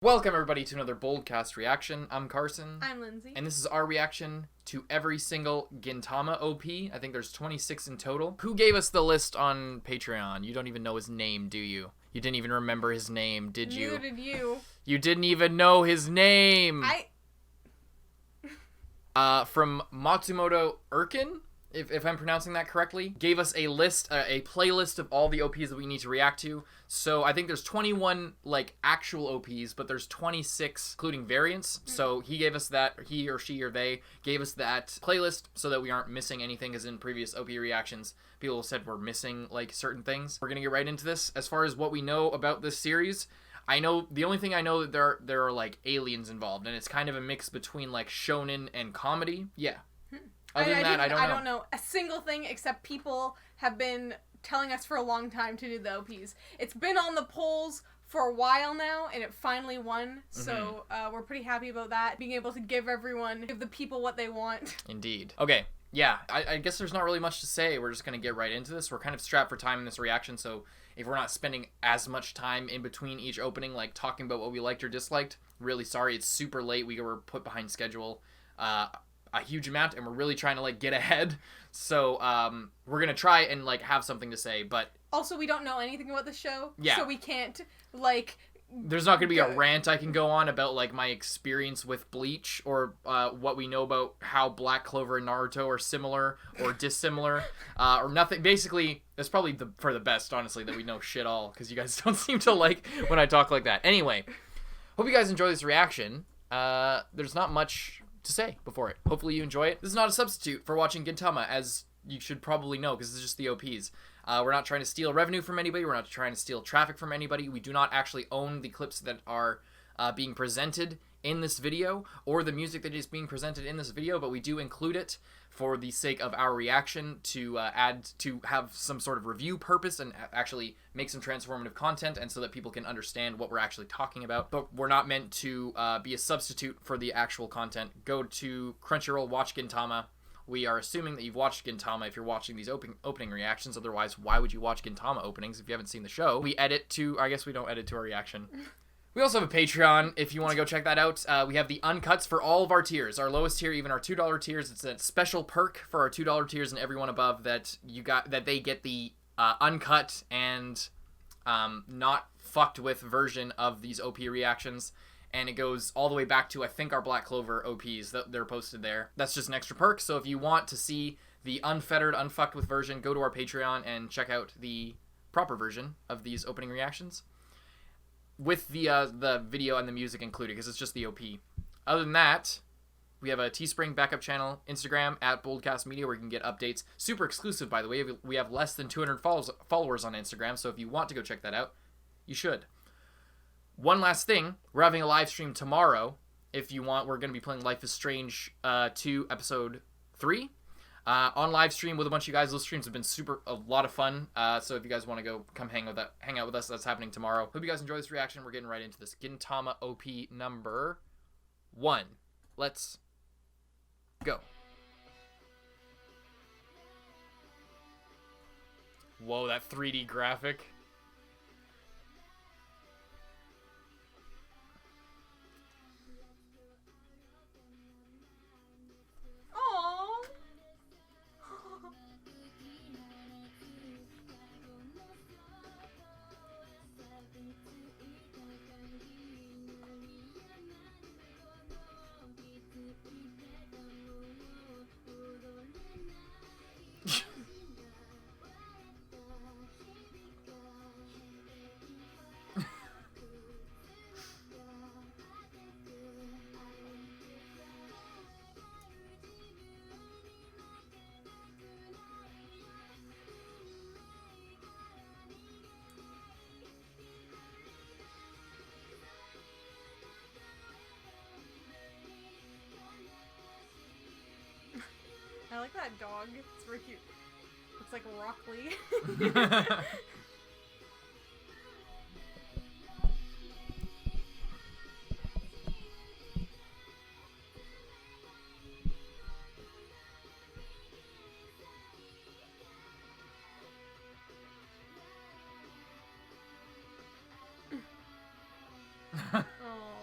Welcome everybody to another Boldcast reaction. I'm Carson. I'm Lindsay. And this is our reaction to every single Gintama OP. I think there's 26 in total. Who gave us the list on Patreon? You don't even know his name, do you? You didn't even remember his name, did you? Neither did you. You didn't even know his name! From Matsumoto Urkin, if I'm pronouncing that correctly, gave us a list, a playlist of all the OPs that we need to react to. So I think there's 21 like actual OPs, but there's 26 including variants. So he gave us that, he or she or they gave us that playlist so that we aren't missing anything, as in previous OP reactions people said we're missing like certain things. We're gonna get right into this. As far as what we know about this series, I know the only thing I know that there are like aliens involved, and it's kind of a mix between like shonen and comedy. Yeah. Other than that, I don't know a single thing, except people have been telling us for a long time to do the OPs. It's been on the polls for a while now, and it finally won. So we're pretty happy about that. Being able to give the people what they want. Indeed. Okay. Yeah, I guess there's not really much to say. We're just going to get right into this. We're kind of strapped for time in this reaction, so if we're not spending as much time in between each opening, like talking about what we liked or disliked, really sorry. It's super late. We were put behind schedule a huge amount, and we're really trying to like get ahead. So we're going to try and like have something to say, but also we don't know anything about the show, yeah. So we can't like... There's not going to be a rant I can go on about like my experience with Bleach, or what we know about how Black Clover and Naruto are similar or dissimilar, or nothing. Basically, it's probably for the best, honestly, that we know shit all, because you guys don't seem to like when I talk like that. Anyway, hope you guys enjoy this reaction. There's not much to say before it. Hopefully you enjoy it. This is not a substitute for watching Gintama, as you should probably know, because it's just the OPs. We're not trying to steal revenue from anybody. We're not trying to steal traffic from anybody. We do not actually own the clips that are being presented in this video, or the music that is being presented in this video, but we do include it for the sake of our reaction to have some sort of review purpose and actually make some transformative content, and so that people can understand what we're actually talking about. But we're not meant to be a substitute for the actual content. Go to Crunchyroll, watch Gintama. We are assuming that you've watched Gintama if you're watching these opening reactions. Otherwise, why would you watch Gintama openings if you haven't seen the show? We edit to... I guess we don't edit to our reaction. We also have a Patreon if you want to go check that out. We have the uncuts for all of our tiers. Our lowest tier, even our $2 tiers. It's a special perk for our $2 tiers and everyone above, that they get the uncut and not fucked with version of these OP reactions. And it goes all the way back to, I think, our Black Clover OPs that they're posted there. That's just an extra perk. So if you want to see the unfettered, unfucked with version, go to our Patreon and check out the proper version of these opening reactions, with the video and the music included, because it's just the OP. Other than that, we have a Teespring backup channel, Instagram at Boldcast Media, where you can get updates. Super exclusive, by the way. We have less than 200 followers on Instagram, so if you want to go check that out, you should. One last thing, we're having a live stream tomorrow. If you want, we're going to be playing Life is Strange 2 Episode 3. On live stream with a bunch of you guys. Those streams have been a lot of fun. So if you guys want to go come hang out with us, that's happening tomorrow. Hope you guys enjoy this reaction. We're getting right into this. Gintama OP number 1. Let's go. Whoa, that 3D graphic. I like that dog. It's very cute. Looks like Rockley. Aww.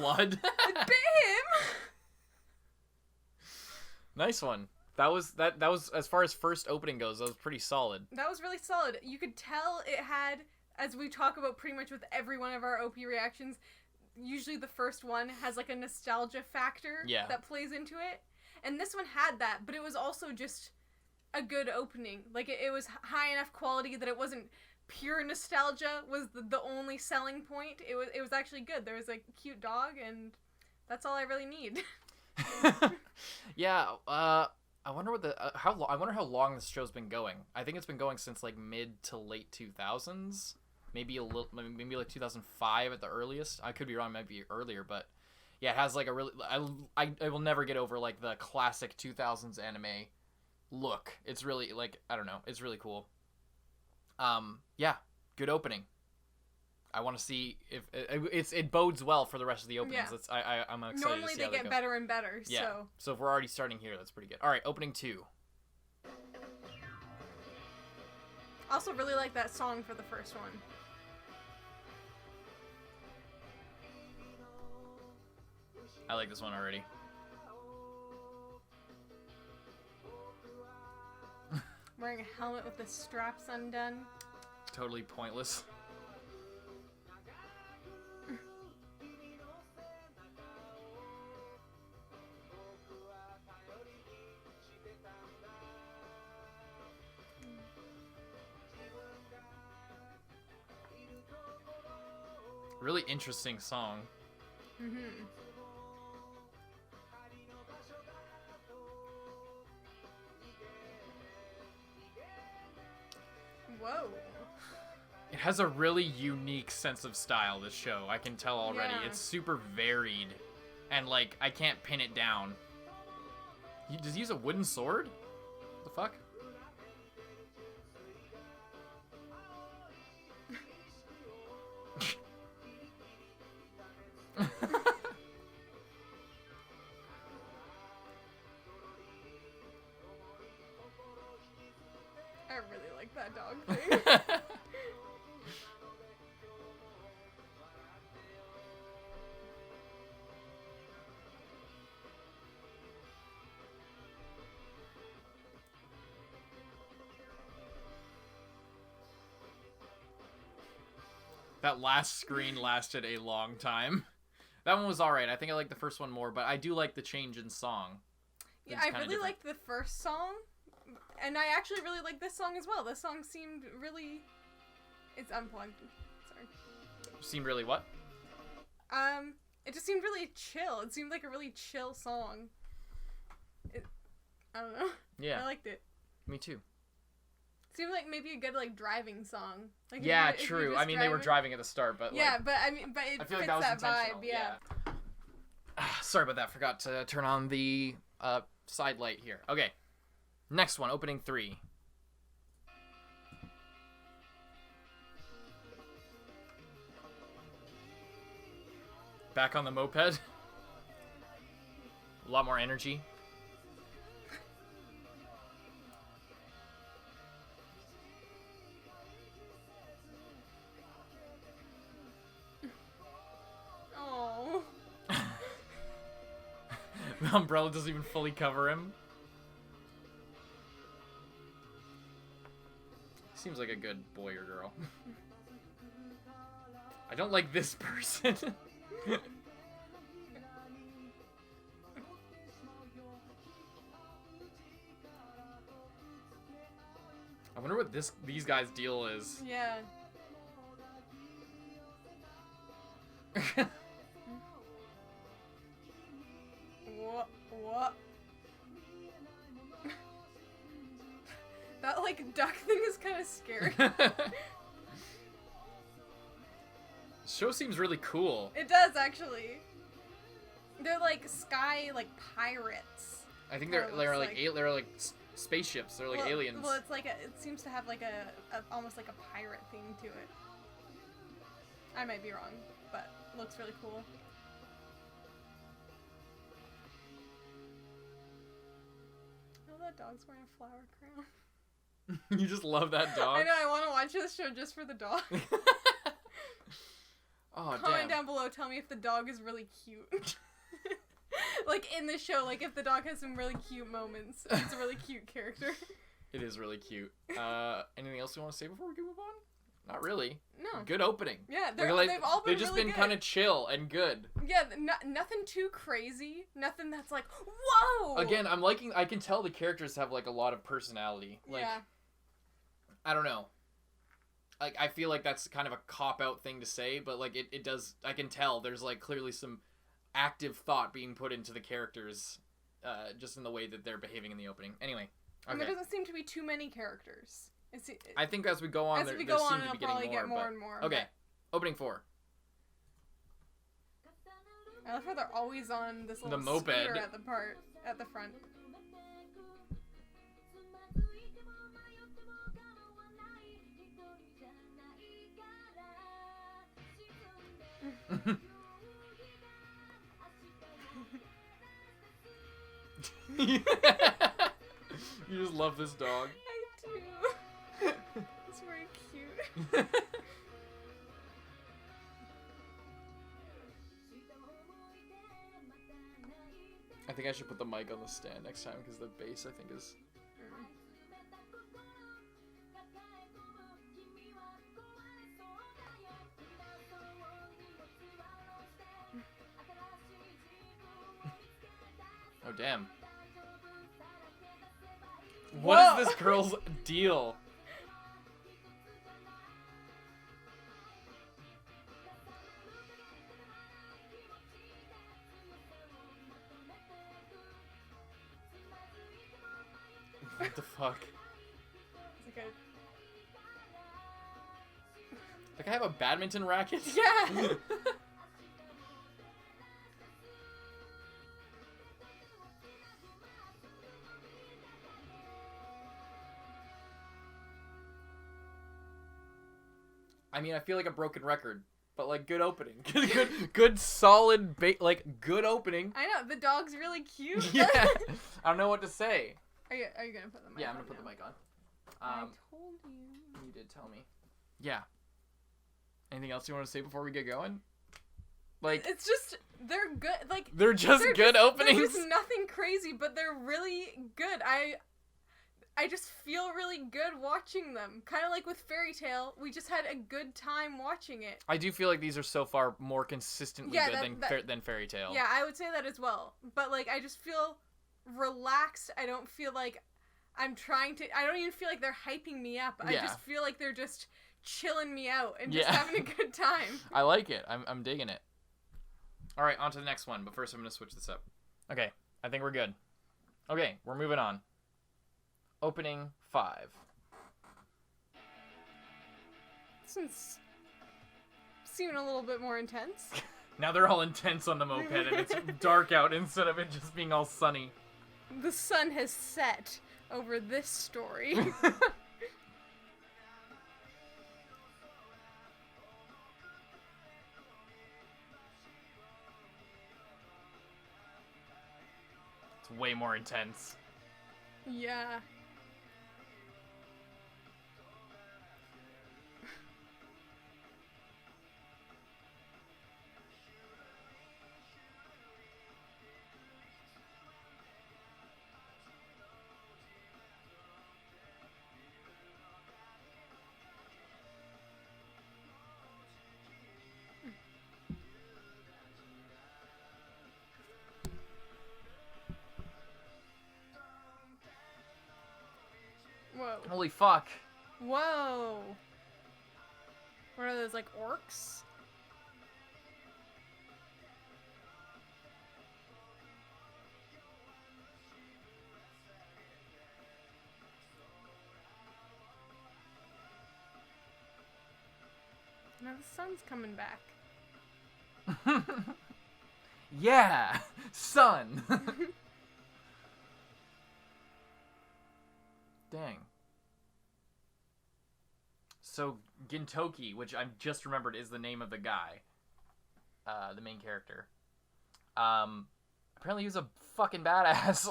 blood. It bit him. Nice one. That was as far as first opening goes, that was pretty solid. That was really solid. You could tell it had, as we talk about pretty much with every one of our OP reactions, usually the first one has like a nostalgia factor that plays into it. And this one had that, but it was also just a good opening. Like, it was high enough quality that it wasn't pure nostalgia was the only selling point. It was actually good. There was a cute dog, and that's all I really need. Yeah, I wonder what I wonder how long this show's been going. I think it's been going since like mid to late 2000s, maybe like 2005 at the earliest. I could be wrong, maybe earlier, but yeah, it has like a really I will never get over like the classic 2000s anime look. It's really like, I don't know, it's really cool. Yeah, good opening. I want to see if it bodes well for the rest of the openings. Yeah. I'm excited Normally to see how they get better and better. Yeah. So if we're already starting here, that's pretty good. All right, opening 2. Also really like that song for the first one. I like this one already. Wearing a helmet with the straps undone. Totally pointless. Really interesting song. Mm-hmm. Whoa. It has a really unique sense of style, this show. I can tell already. Yeah. It's super varied. And, like, I can't pin it down. Does he use a wooden sword? What the fuck? I really like that dog thing. That last screen lasted a long time. That one was alright. I think I like the first one more, but I do like the change in song. Yeah, I really liked the first song, and I actually really like this song as well. This song seemed really... It's unplugged. Sorry. Seemed really what? It just seemed really chill. It seemed like a really chill song. I don't know. Yeah. I liked it. Me too. Seemed like maybe a good, like, driving song. Like, yeah, true. I mean, they were driving at the start, but yeah, like, but I mean, but it I feel fits like that was that intentional. vibe. Yeah. Sorry about that. Forgot to turn on the side light here. Okay. Next one, opening 3. Back on the moped. A lot more energy. Oh. The umbrella doesn't even fully cover him. Seems like a good boy or girl. I don't like this person. I wonder what these guys' deal is. Yeah. What? That, like, duck thing is kind of scary. Show seems really cool. It does, actually. They're, like, sky, like, pirates. I think they're like spaceships. They're like aliens. Well, it's like it seems to have like a almost like a pirate theme to it. I might be wrong, but it looks really cool. Oh, that dog's wearing a flower crown. You just love that dog. I know. I want to watch this show just for the dog. Oh, Comment damn. down below. Tell me if the dog is really cute. Like in the show, like if the dog has some really cute moments. It's a really cute character. It is really cute. Anything else you want to say before we can move on? Not really. No. Good opening. Yeah, They've all been they've just really been good. kind of chill and good. Yeah, nothing too crazy. Nothing that's like, whoa! Again, I can tell the characters have like a lot of personality. Like, yeah. I don't know. Like, I feel like that's kind of a cop-out thing to say, but like it does, I can tell there's like clearly some active thought being put into the characters, just in the way that they're behaving in the opening. Anyway. Okay. And there doesn't seem to be too many characters. I think as we go on, there seem to be getting more. Get more and more. Okay, opening 4. I love how they're always on this little moped scooter at the front. You just love this dog. I do. It's very cute. I think I should put the mic on the stand next time because the bass, I think, is... Oh, damn. What is this girl's deal? What the fuck? It's like Like, I have a badminton racket? Yeah! I mean, I feel like a broken record, but like good opening, good solid good opening. I know the dog's really cute. Yeah, I don't know what to say. Are you gonna put the mic on? Yeah, I'm gonna put the mic on. I told you. You did tell me. Yeah. Anything else you want to say before we get going? Like, it's just they're good. Like they're just good openings. There's just nothing crazy, but they're really good. I just feel really good watching them. Kind of like with Fairy Tail, we just had a good time watching it. I do feel like these are so far more consistently good than Fairy Tail. Yeah, I would say that as well. But like, I just feel relaxed. I don't feel like I'm trying to. I don't even feel like they're hyping me up. Yeah. I just feel like they're just chilling me out and just having a good time. I like it. I'm digging it. All right, on to the next one. But first, I'm gonna switch this up. Okay, I think we're good. Okay, we're moving on. Opening 5. This one's seeming a little bit more intense. Now they're all intense on the moped, and it's dark out instead of it just being all sunny. The sun has set over this story. It's way more intense. Yeah. Whoa. Holy fuck. Whoa. What are those, like, orcs? Now the sun's coming back. Yeah! Sun! Dang. So, Gintoki, which I just remembered is the name of the guy, the main character. Apparently he was a fucking badass.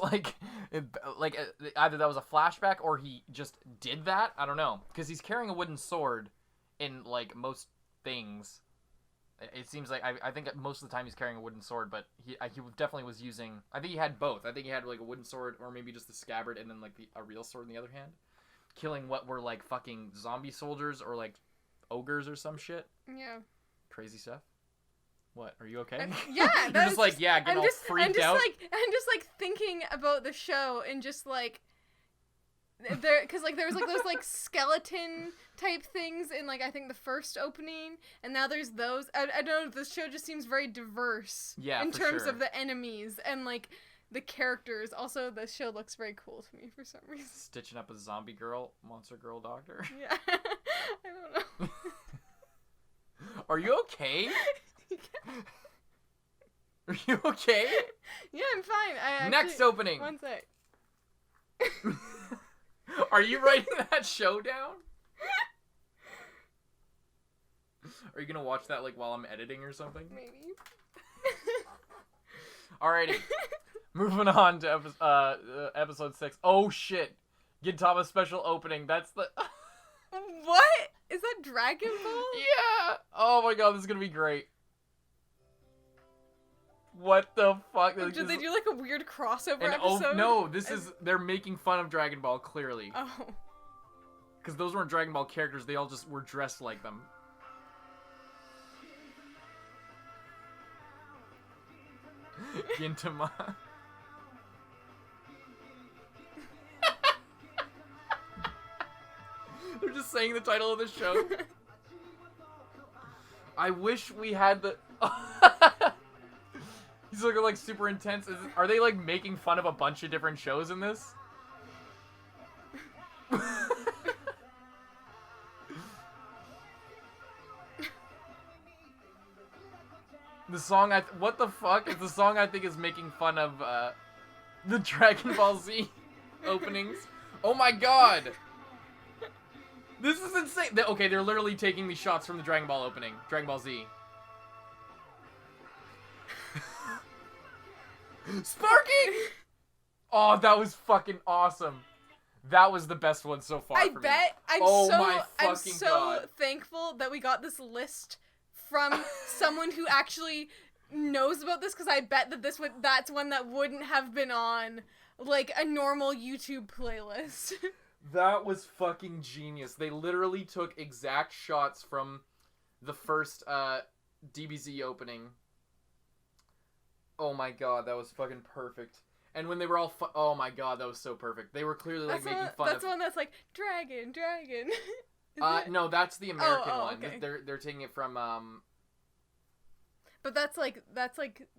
Either that was a flashback or he just did that. I don't know. Because he's carrying a wooden sword in, like, most things. It seems like I think most of the time he's carrying a wooden sword, but he definitely was using. I think he had both. I think he had like a wooden sword, or maybe just the scabbard, and then like a real sword in the other hand, killing what were like fucking zombie soldiers or like ogres or some shit. Yeah. Crazy stuff. What? Are you okay? Yeah. You're just like getting all freaked out. I'm just like thinking about the show and just like. Because like there was like those like skeleton type things in like I think the first opening, and now there's those. I don't know. The show just seems very diverse. Yeah, in for terms sure. of the enemies and like the characters. Also, the show looks very cool to me for some reason. Stitching up a zombie girl, monster girl doctor. Yeah, I don't know. Are you okay? Are you okay? Yeah, I'm fine. Next opening. One sec. Are you writing that show down? Are you gonna watch that like while I'm editing or something? Maybe. Alrighty. Moving on to episode 6. Oh shit. Gintama special opening. That's the What? Is that Dragon Ball? Yeah. Oh my god, this is gonna be great. What the fuck? Did they do like a weird crossover episode? Oh no, they're making fun of Dragon Ball clearly. Oh. Because those weren't Dragon Ball characters, they all just were dressed like them. Gintama. They're just saying the title of the show. I wish we had the... He's looking like super intense. Are they like making fun of a bunch of different shows in this? The song what the fuck is the song I think is making fun of the Dragon Ball Z openings? Oh my god! This is insane. Okay, they're literally taking these shots from the Dragon Ball opening, Dragon Ball Z. Sparking! Oh, that was fucking awesome. That was the best one so far for me. I'm so thankful that we got this list from someone who actually knows about this, because I bet that that's one that wouldn't have been on like a normal YouTube playlist. That was fucking genius. They literally took exact shots from the first DBZ opening. Oh my god, that was fucking perfect. And when they were all oh my god, that was so perfect. They were clearly like making fun of... That's the one that's like, dragon. No, that's the American one. Okay. They're taking it from, But that's like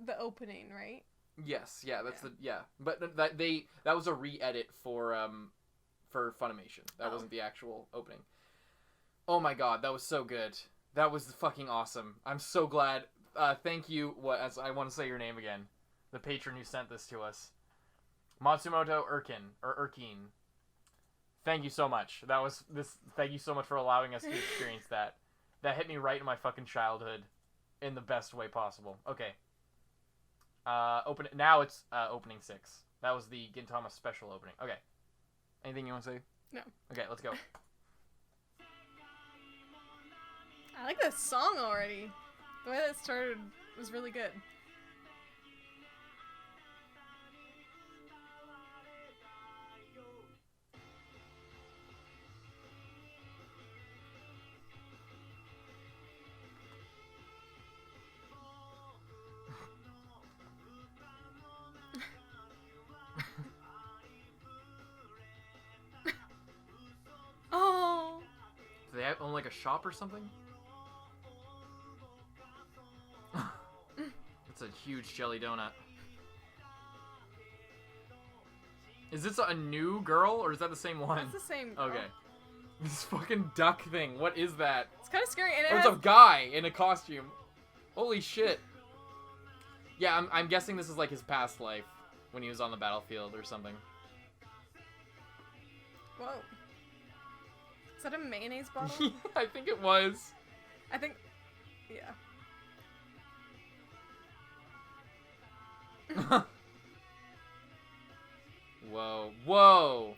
the opening, right? Yes, yeah, that's But that was a re-edit for Funimation. That wasn't the actual opening. Oh my god, that was so good. That was fucking awesome. I'm so glad. Thank you, as I want to say your name again. The patron who sent this to us. Matsumoto Erkin. Thank you so much. Thank you so much for allowing us to experience that. That hit me right in my fucking childhood in the best way possible. Okay. Now it's opening 6. That was the Gintama special opening. Okay. Anything you want to say? No. Okay, let's go. I like this song already. The way that started was really good. Oh. Do they own like a shop or something? It's a huge jelly donut. Is this a new girl or is that the same one? It's the same girl. Okay. This fucking duck thing. What is that? It's kind of scary. And it's a guy in a costume. Holy shit. Yeah, I'm guessing this is like his past life when he was on the battlefield or something. Whoa. Is that a mayonnaise bottle? I think it was. I think... Yeah. Whoa. Whoa.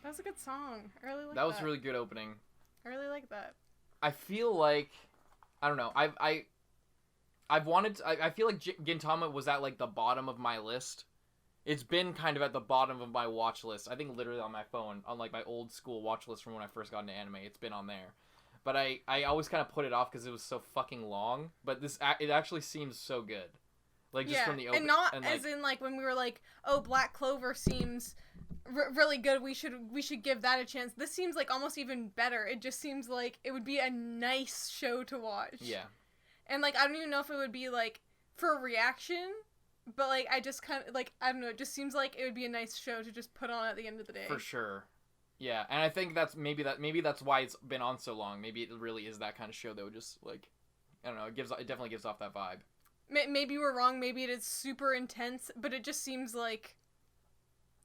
That was a good song. I really like that. That was a really good opening. I really like that. I feel like, I don't know, I've wanted to, I feel like Gintama was at like the bottom of my list. It's been kind of at the bottom of my watch list. I think literally on my phone, on like my old school watch list from when I first got into anime, it's been on there. But I always kind of put it off because it was so fucking long. But it actually seems so good. Like, just from the open. And not as in, like, when we were like, oh, Black Clover seems really good, we should give that a chance. This seems like almost even better. It just seems like it would be a nice show to watch. Yeah. And, like, I don't even know if it would be, like, for a reaction, but, like, I just kind of, like, I don't know, it just seems like it would be a nice show to just put on at the end of the day. For sure. Yeah, and I think that's maybe that's why it's been on so long. Maybe it really is that kind of show that would just, like, I don't know, it definitely gives off that vibe. Maybe we're wrong, maybe it is super intense, but it just seems like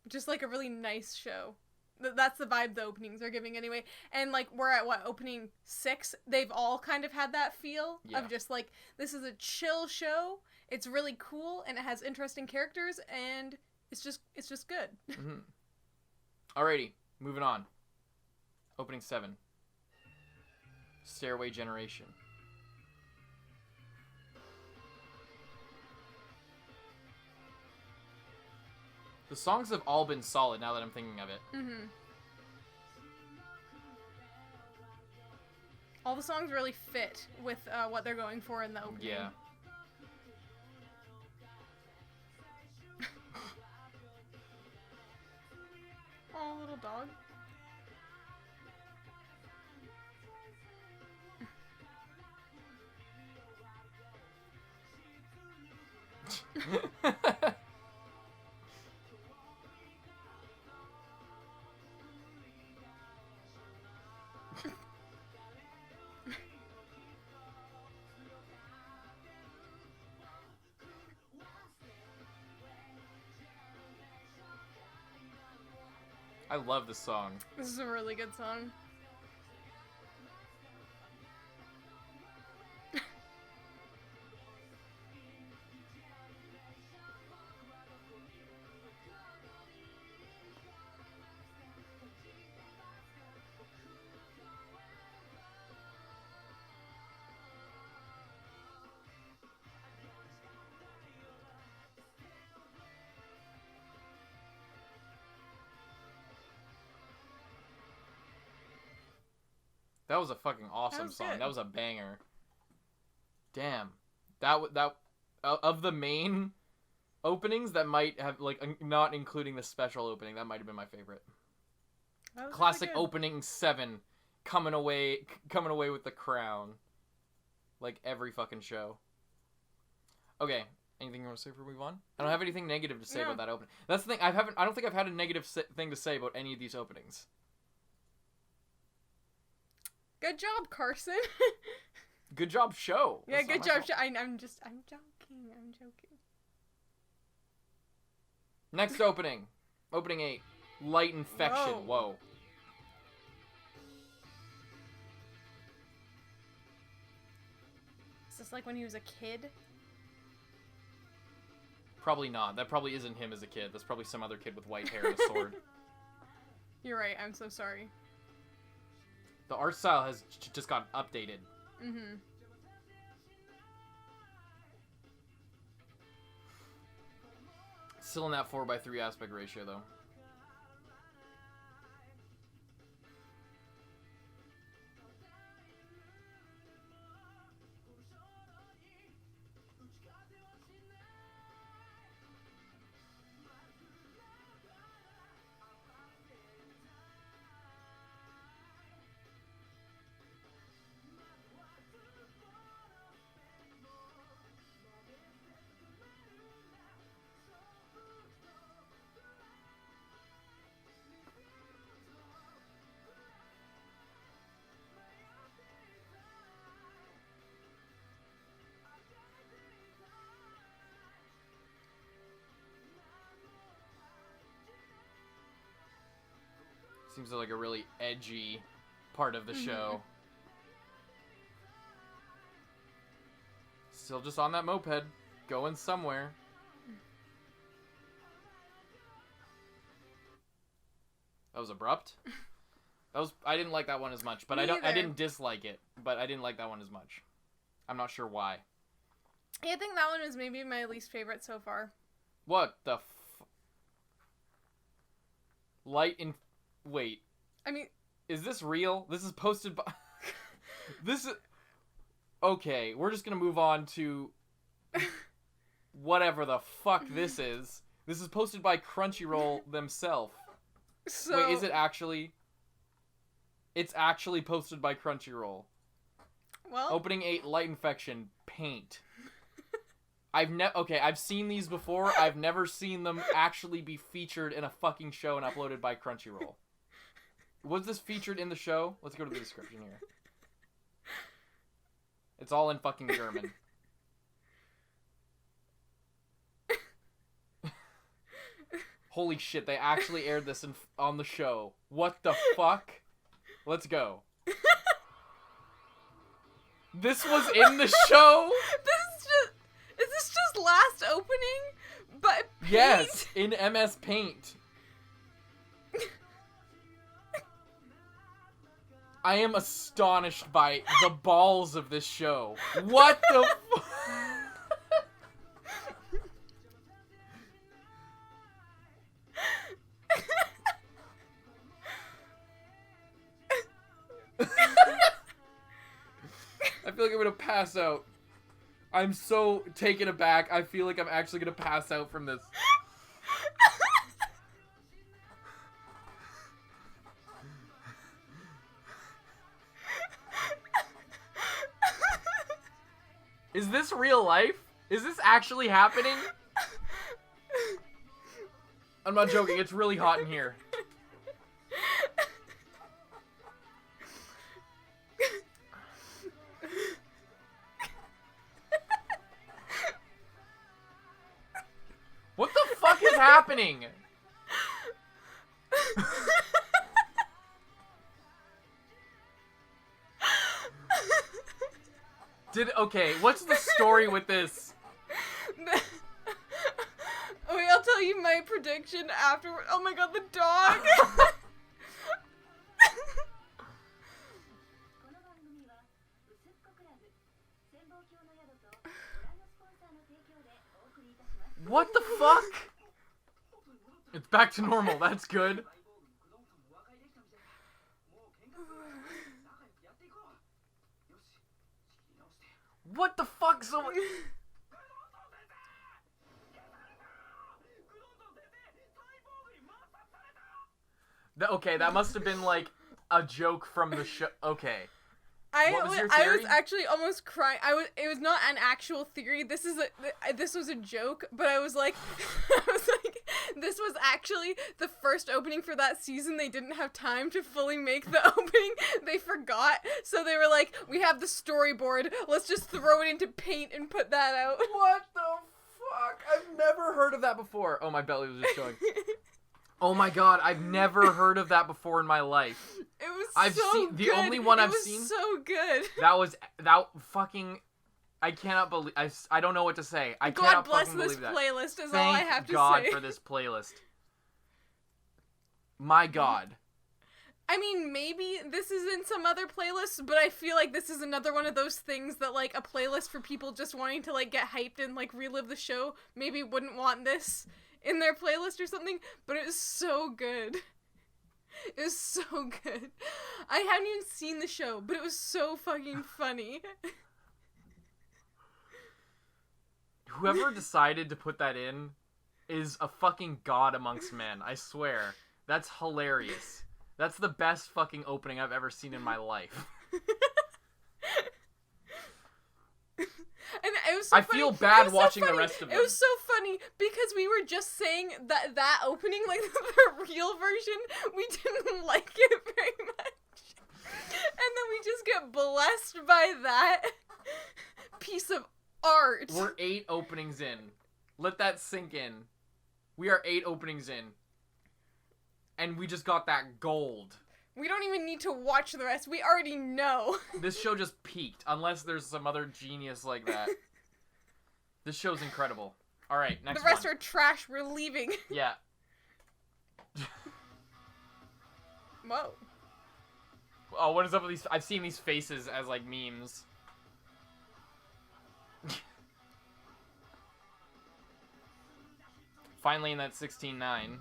just like a really nice show. That's the vibe the openings are giving anyway. And like we're at opening 6, they've all kind of had that feel of just like, this is a chill show, it's really cool and it has interesting characters and it's just good. Mm-hmm. Alrighty, moving on. Opening 7. Stairway Generation. The songs have all been solid now that I'm thinking of it. Mm-hmm. All the songs really fit with what they're going for in the opening. Yeah. Oh, little dog. I love this song. This is a really good song. That was a fucking awesome song. Good. That was a banger. Damn. That of the main openings that might have, like, not including the special opening, that might have been my favorite. Classic really opening 7 coming away with the crown. Like every fucking show. Okay, anything you want to say before we move on? I don't have anything negative to say about that opening. That's the thing. I don't think I've had a negative thing to say about any of these openings. Good job, Carson. Good job, show. Yeah, good job, show. I'm joking. Next opening. Opening 8. Light Infection. Whoa. Is this like when he was a kid? Probably not. That probably isn't him as a kid. That's probably some other kid with white hair and a sword. You're right. I'm so sorry. The art style has just got updated. Mm-hmm. Still in that 4:3 aspect ratio, though. Seems like a really edgy part of the show. Still just on that moped, going somewhere. That was abrupt. I didn't like that one as much, but Me I either. didn't dislike it, but I didn't like that one as much. I'm not sure why. Yeah, I think that one was maybe my least favorite so far. What the Wait. I mean... Is this real? This is posted by... This is... Okay, we're just gonna move on to... whatever the fuck this is. This is posted by Crunchyroll themselves. So... Wait, is it actually... It's actually posted by Crunchyroll. Well... Opening 8, Light Infection, Paint. I've seen these before. I've never seen them actually be featured in a fucking show and uploaded by Crunchyroll. Was this featured in the show? Let's go to the description here. It's all in fucking German. Holy shit, they actually aired this on the show. What the fuck? Let's go. This was in the show? Is this just last opening? But Paint? Yes, in MS Paint. I am astonished by the balls of this show. What the fuck? I feel like I'm gonna pass out. I'm so taken aback. I feel like I'm actually gonna pass out from this. Is this real life? Is this actually happening? I'm not joking. It's really hot in here. What the fuck is happening? Okay, what's the story with this? Wait, I'll tell you my prediction afterward. Oh my god, the dog! What the fuck? It's back to normal, that's good. What the fuck? Okay, that must have been like a joke from the show. Okay. What was your theory? I was actually almost crying. It was not an actual theory. This was a joke, but I was like, this was actually the first opening for that season. They didn't have time to fully make the opening. They forgot, so they were like, we have the storyboard. Let's just throw it into Paint and put that out. What the fuck? I've never heard of that before. Oh, my belly was just showing. Oh my god, I've never heard of that before in my life. It was good. The only one I've seen. It was so good. That fucking. I cannot believe. I don't know what to say. I cannot fucking believe that. God bless this playlist is Thank all I have to God say. for this playlist. My god. I mean, maybe this is in some other playlists, but I feel like this is another one of those things that, like, a playlist for people just wanting to, like, get hyped and, like, relive the show maybe wouldn't want this in their playlist or something, but it was so good. It was so good. I hadn't even seen the show, but it was so fucking funny. Whoever decided to put that in is a fucking god amongst men, I swear. That's hilarious. That's the best fucking opening I've ever seen in my life. And it was so I feel bad watching the rest of them. It was so funny because we were just saying that opening, like the real version, we didn't like it very much. And then we just get blessed by that piece of art. We're 8 openings in. Let that sink in. We are 8 openings in. And we just got that gold. We don't even need to watch the rest. We already know. This show just peaked, unless there's some other genius like that. This show's incredible. Alright, next one. The rest are trash. We're leaving. Yeah. Whoa. Oh, what is up with these? I've seen these faces as, like, memes. Finally in that 16:9.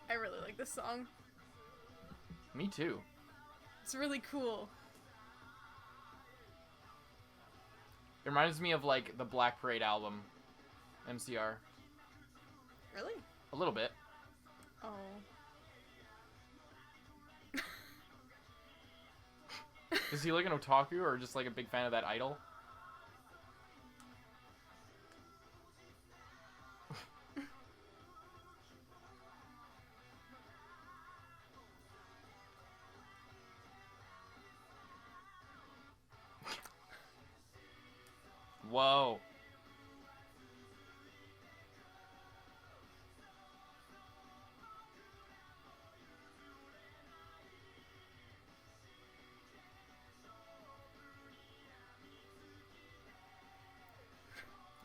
I really like this song. Me too. It's really cool. It reminds me of, like, the Black Parade album. MCR. Really? A little bit. Oh. Is he like an otaku or just like a big fan of that idol? Whoa.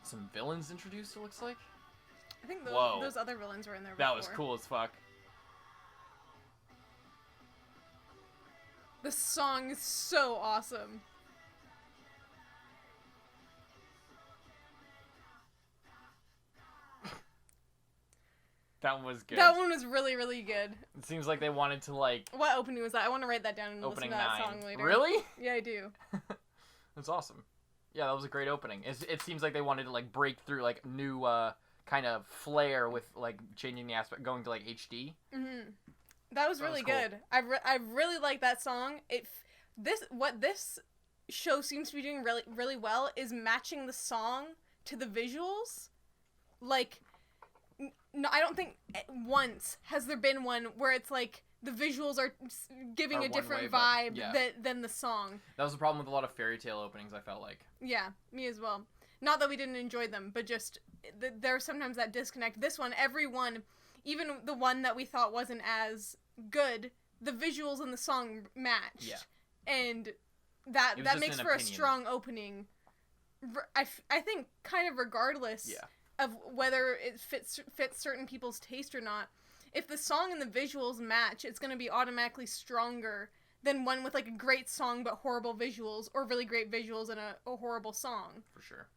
Some villains introduced, it looks like. I think Whoa. those other villains were in there before. That was cool as fuck. The song is so awesome. That one was good. That one was really, really good. It seems like they wanted to, like... What opening was that? I want to write that down and listen to that 9. song later. Really? Yeah, I do. That's awesome. Yeah, that was a great opening. It seems like they wanted to, like, break through, like, new, kind of flair with, like, changing the aspect, going to, like, HD. Mm-hmm. That was really cool. good. I really like that song. What this show seems to be doing really, really well is matching the song to the visuals. Like, no, I don't think once has there been one where it's like the visuals are giving a different vibe than the song. That was the problem with a lot of fairy tale openings, I felt like. Yeah, me as well. Not that we didn't enjoy them, but just there's sometimes that disconnect. This one, everyone, even the one that we thought wasn't as good, the visuals and the song matched. Yeah. And that makes for a strong opening. I think kind of regardless of whether it fits certain people's taste or not. If the song and the visuals match, it's going to be automatically stronger than one with like a great song but horrible visuals, or really great visuals and a horrible song. For sure.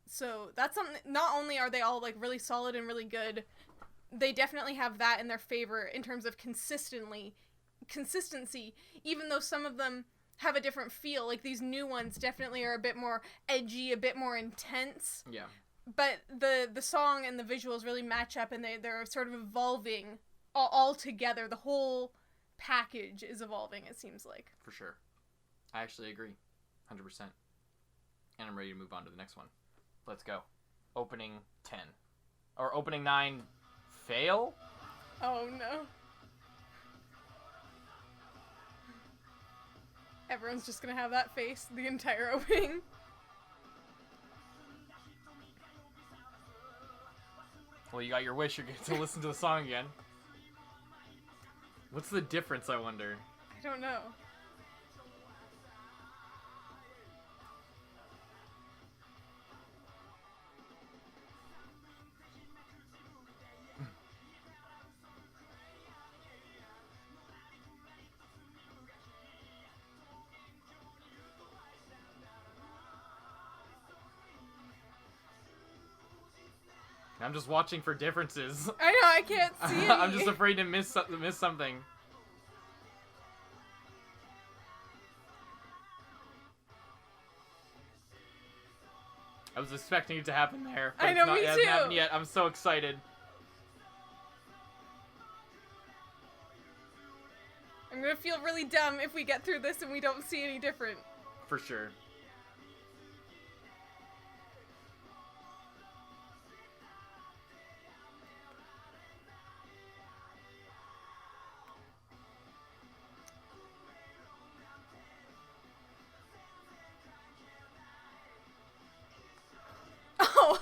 So that's something. Not only are they all like really solid and really good, they definitely have that in their favor in terms of consistency. Even though some of them have a different feel, like these new ones definitely are a bit more edgy, a bit more intense. Yeah. But the song and the visuals really match up, and they're sort of evolving all together. The whole package is evolving, it seems like. For sure. I actually agree. 100%. And I'm ready to move on to the next one. Let's go. Opening 10. Or opening 9, fail? Oh no. Everyone's just gonna have that face the entire opening. Well, you got your wish. You get to listen to the song again. What's the difference, I wonder? I don't know. I'm just watching for differences. I know, I can't see any. I'm just afraid to miss something. I was expecting it to happen there. But I know, it me hasn't too. happened yet. I'm so excited. I'm gonna feel really dumb if we get through this and we don't see any different. For sure. Oh!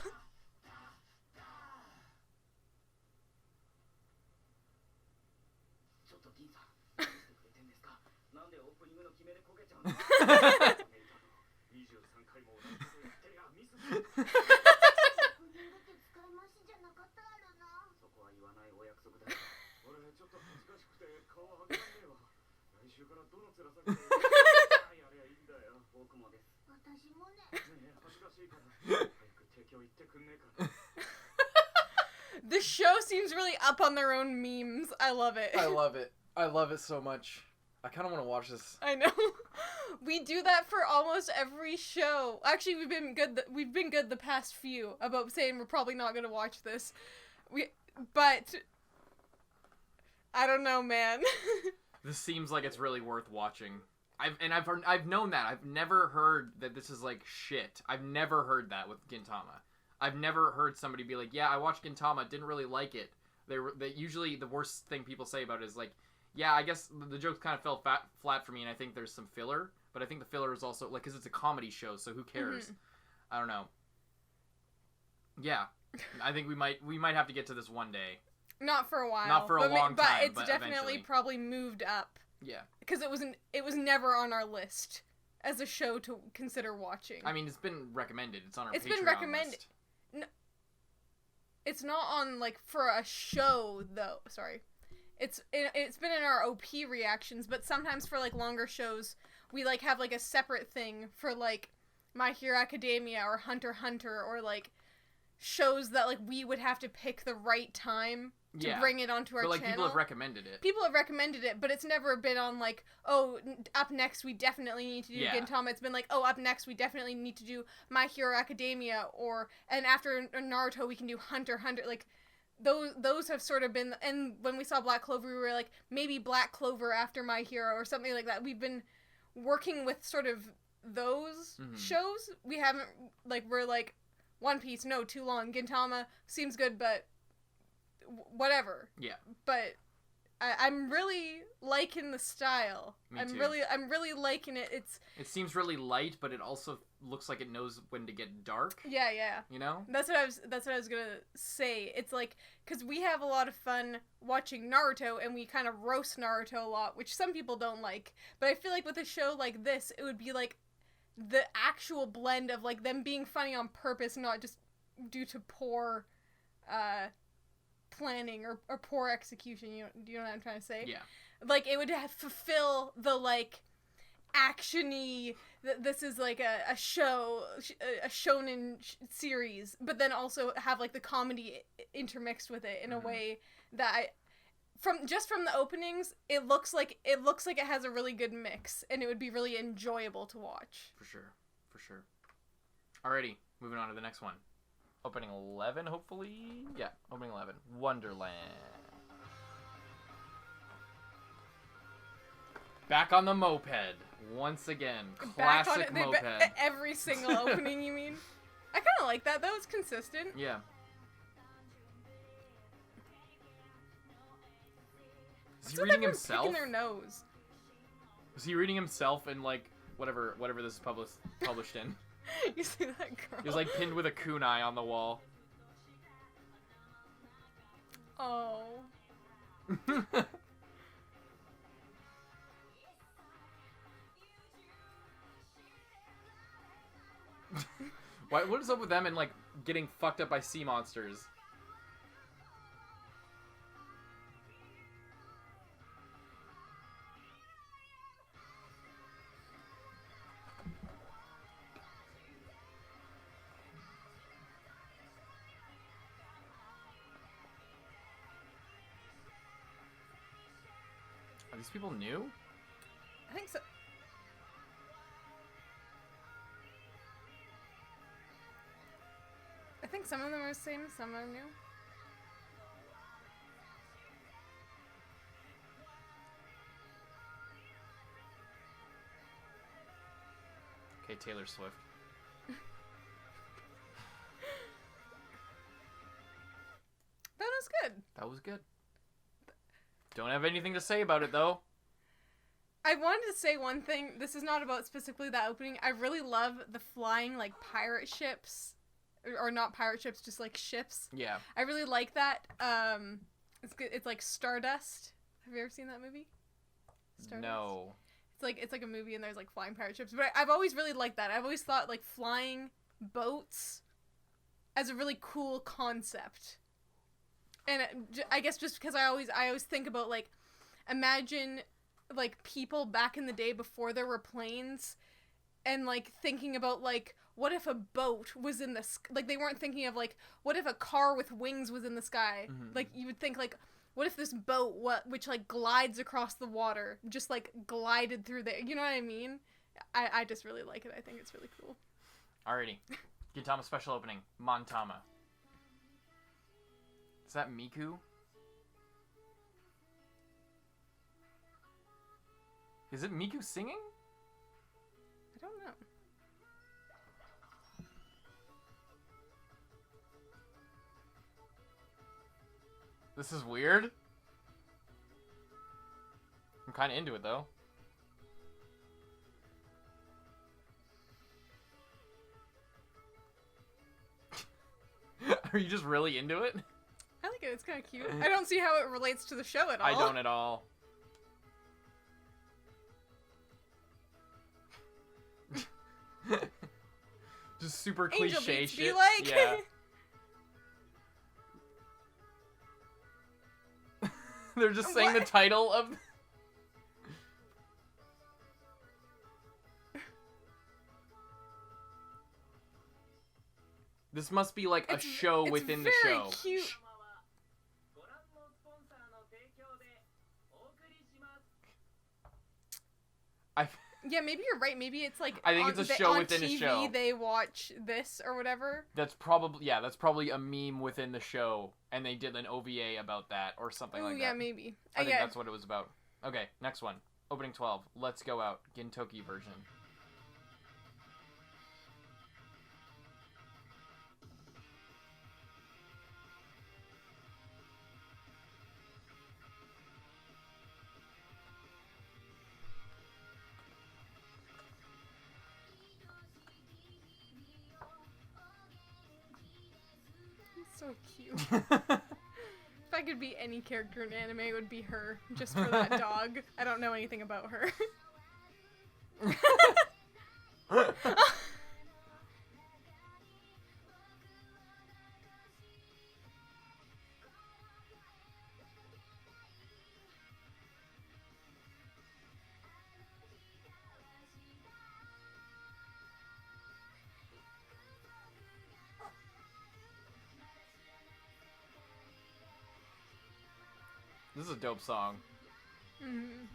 This show seems really up on their own memes. I love it. I love it. I love it so much. I kind of want to watch this. I know. We do that for almost every show. Actually, we've been good the past few about saying we're probably not going to watch this. But I don't know, man. This seems like it's really worth watching. I've known that. I've never heard that this is like shit. I've never heard that with Gintama. I've never heard somebody be like, "Yeah, I watched Gintama, didn't really like it." They usually the worst thing people say about it is like, "Yeah, I guess the jokes kind of fell flat for me, and I think there's some filler." But I think the filler is also like because it's a comedy show, so who cares? Mm-hmm. I don't know. Yeah, I think we might have to get to this one day. Not for a while. Not for a long time, but it's definitely eventually. Probably moved up. Yeah. Because it was never on our list as a show to consider watching. I mean, it's been recommended. It's on our Patreon It's been recommended. List. No, it's not on, like, for a show, though. Sorry. It's been in our OP reactions, but sometimes for, like, longer shows, we, like, have, like, a separate thing for, like, My Hero Academia or Hunter x Hunter or, like, shows that, like, we would have to pick the right time to bring it onto our channel. But, like, people have recommended it. People have recommended it, but it's never been on, like, oh, up next we definitely need to do Gintama. It's been like, oh, up next we definitely need to do My Hero Academia, and after Naruto we can do Hunter x Hunter. Like, those have sort of been, and when we saw Black Clover, we were like, maybe Black Clover after My Hero or something like that. We've been working with sort of those shows. We haven't, like, we're like, One Piece, no, too long. Gintama seems good, but whatever. Yeah. But I'm really liking the style. Me too. I'm really liking it. It seems really light, but it also looks like it knows when to get dark. Yeah. You know? That's what I was gonna say. It's like, because we have a lot of fun watching Naruto, and we kind of roast Naruto a lot, which some people don't like. But I feel like with a show like this, it would be like the actual blend of, like, them being funny on purpose, not just due to poor planning or poor execution. Do you know what I'm trying to say? Yeah. Like, it would fulfill the, like, action-y, this is like a shonen series, but then also have, like, the comedy intermixed with it in a way that from the openings, it looks like it has a really good mix, and it would be really enjoyable to watch. For sure. Alrighty, moving on to the next one. Opening 11, hopefully? Yeah, opening 11. Wonderland. Back on the moped. Once again. Classic moped. Every single opening, you mean? I kind of like that, though. It's consistent. Yeah. Is he reading himself? Picking their nose. Is he reading himself in, like, whatever this is published in? You see that girl? He was, like, pinned with a kunai on the wall. Oh. What is up with them and, like, getting fucked up by sea monsters? Are these people new? I think so. I think some of them are the same, some are new. Okay, Taylor Swift. That was good. That was good. Don't have anything to say about it, though. I wanted to say one thing. This is not about specifically that opening. I really love the flying, like, pirate ships. Or not pirate ships, just, like, ships. Yeah. I really like that. It's good. It's like Stardust. Have you ever seen that movie? Stardust? No. It's like a movie and there's, like, flying pirate ships. But I've always really liked that. I've always thought, like, flying boats as a really cool concept. And I guess just because I always think about, like, imagine, like, people back in the day before there were planes, and, like, thinking about, like, what if a boat was in the like, they weren't thinking of, like, what if a car with wings was in the sky? Mm-hmm. Like, you would think, like, what if this boat, which, like, glides across the water, just, like, glided through there? You know what I mean? I just really like it. I think it's really cool. Alrighty. Gintama special opening. Montama. Is that Miku? Is it Miku singing? I don't know. This is weird. I'm kind of into it, though. Are you just really into it? I like it. It's kind of cute. I don't see how it relates to the show at all. I don't at all. Just super Angel cliche beats shit. be like. Yeah. They're just saying the title of... This must be like a show within the show. It's very cute. Yeah, maybe you're right. Maybe it's like I think it's a show within TV, a show. They watch this or whatever. That's probably a meme within the show, and they did an OVA about that or something like that. Yeah, maybe. I think that's what it was about. Okay, next one. Opening 12. Let's Go Out. Gintoki version. So cute. If I could be any character in anime, it would be her. Just for that dog. I don't know anything about her. This is a dope song. Mm-hmm.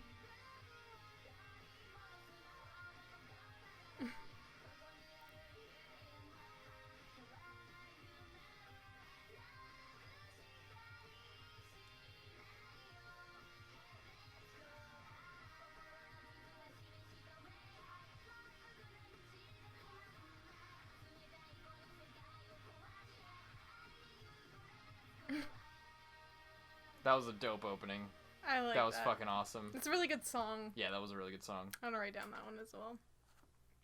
That was a dope opening. I like that. That was fucking awesome. It's a really good song. Yeah, that was a really good song. I'm gonna write down that one as well.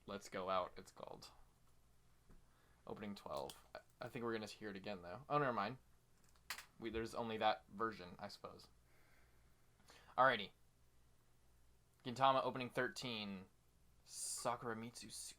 Let's Go Out, it's called. Opening 12. I think we're gonna hear it again, though. Oh, never mind. There's only that version, I suppose. Alrighty. Gintama opening 13. Sakura Mitsusuki.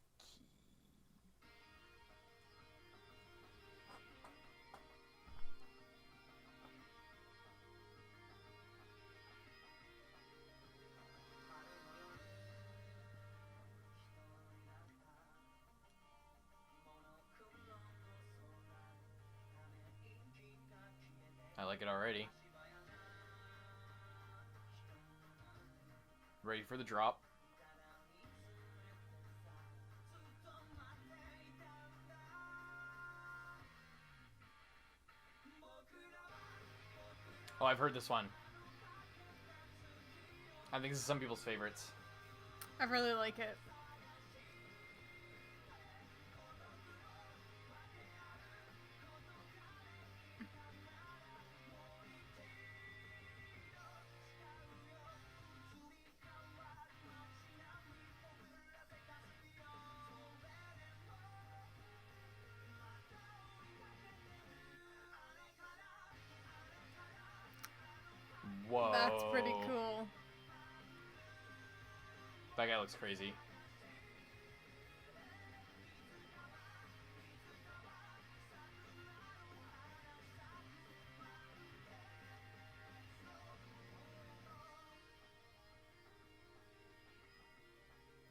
I like it already. Ready for the drop. Oh, I've heard this one. I think this is some people's favorites. I really like it. Whoa. That's pretty cool. That guy looks crazy.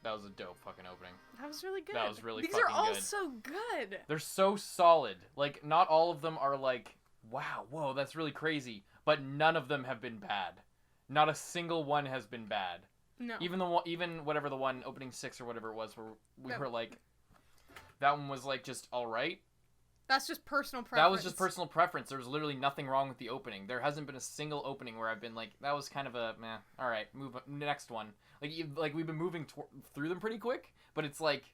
a dope fucking opening. That was really good. That was really These fucking are all good. so good. They're so solid. Like, not all of them are like, wow, whoa, that's really crazy. But none of them have been bad. Not a single one has been bad. No. Even whatever the one, opening 6 or whatever it was, where we were like, that one was like just alright. That's just personal preference. That was just personal preference. There was literally nothing wrong with the opening. There hasn't been a single opening where I've been like, that was kind of a meh. All right, move on. Next one. Like we've been moving through them pretty quick, but it's like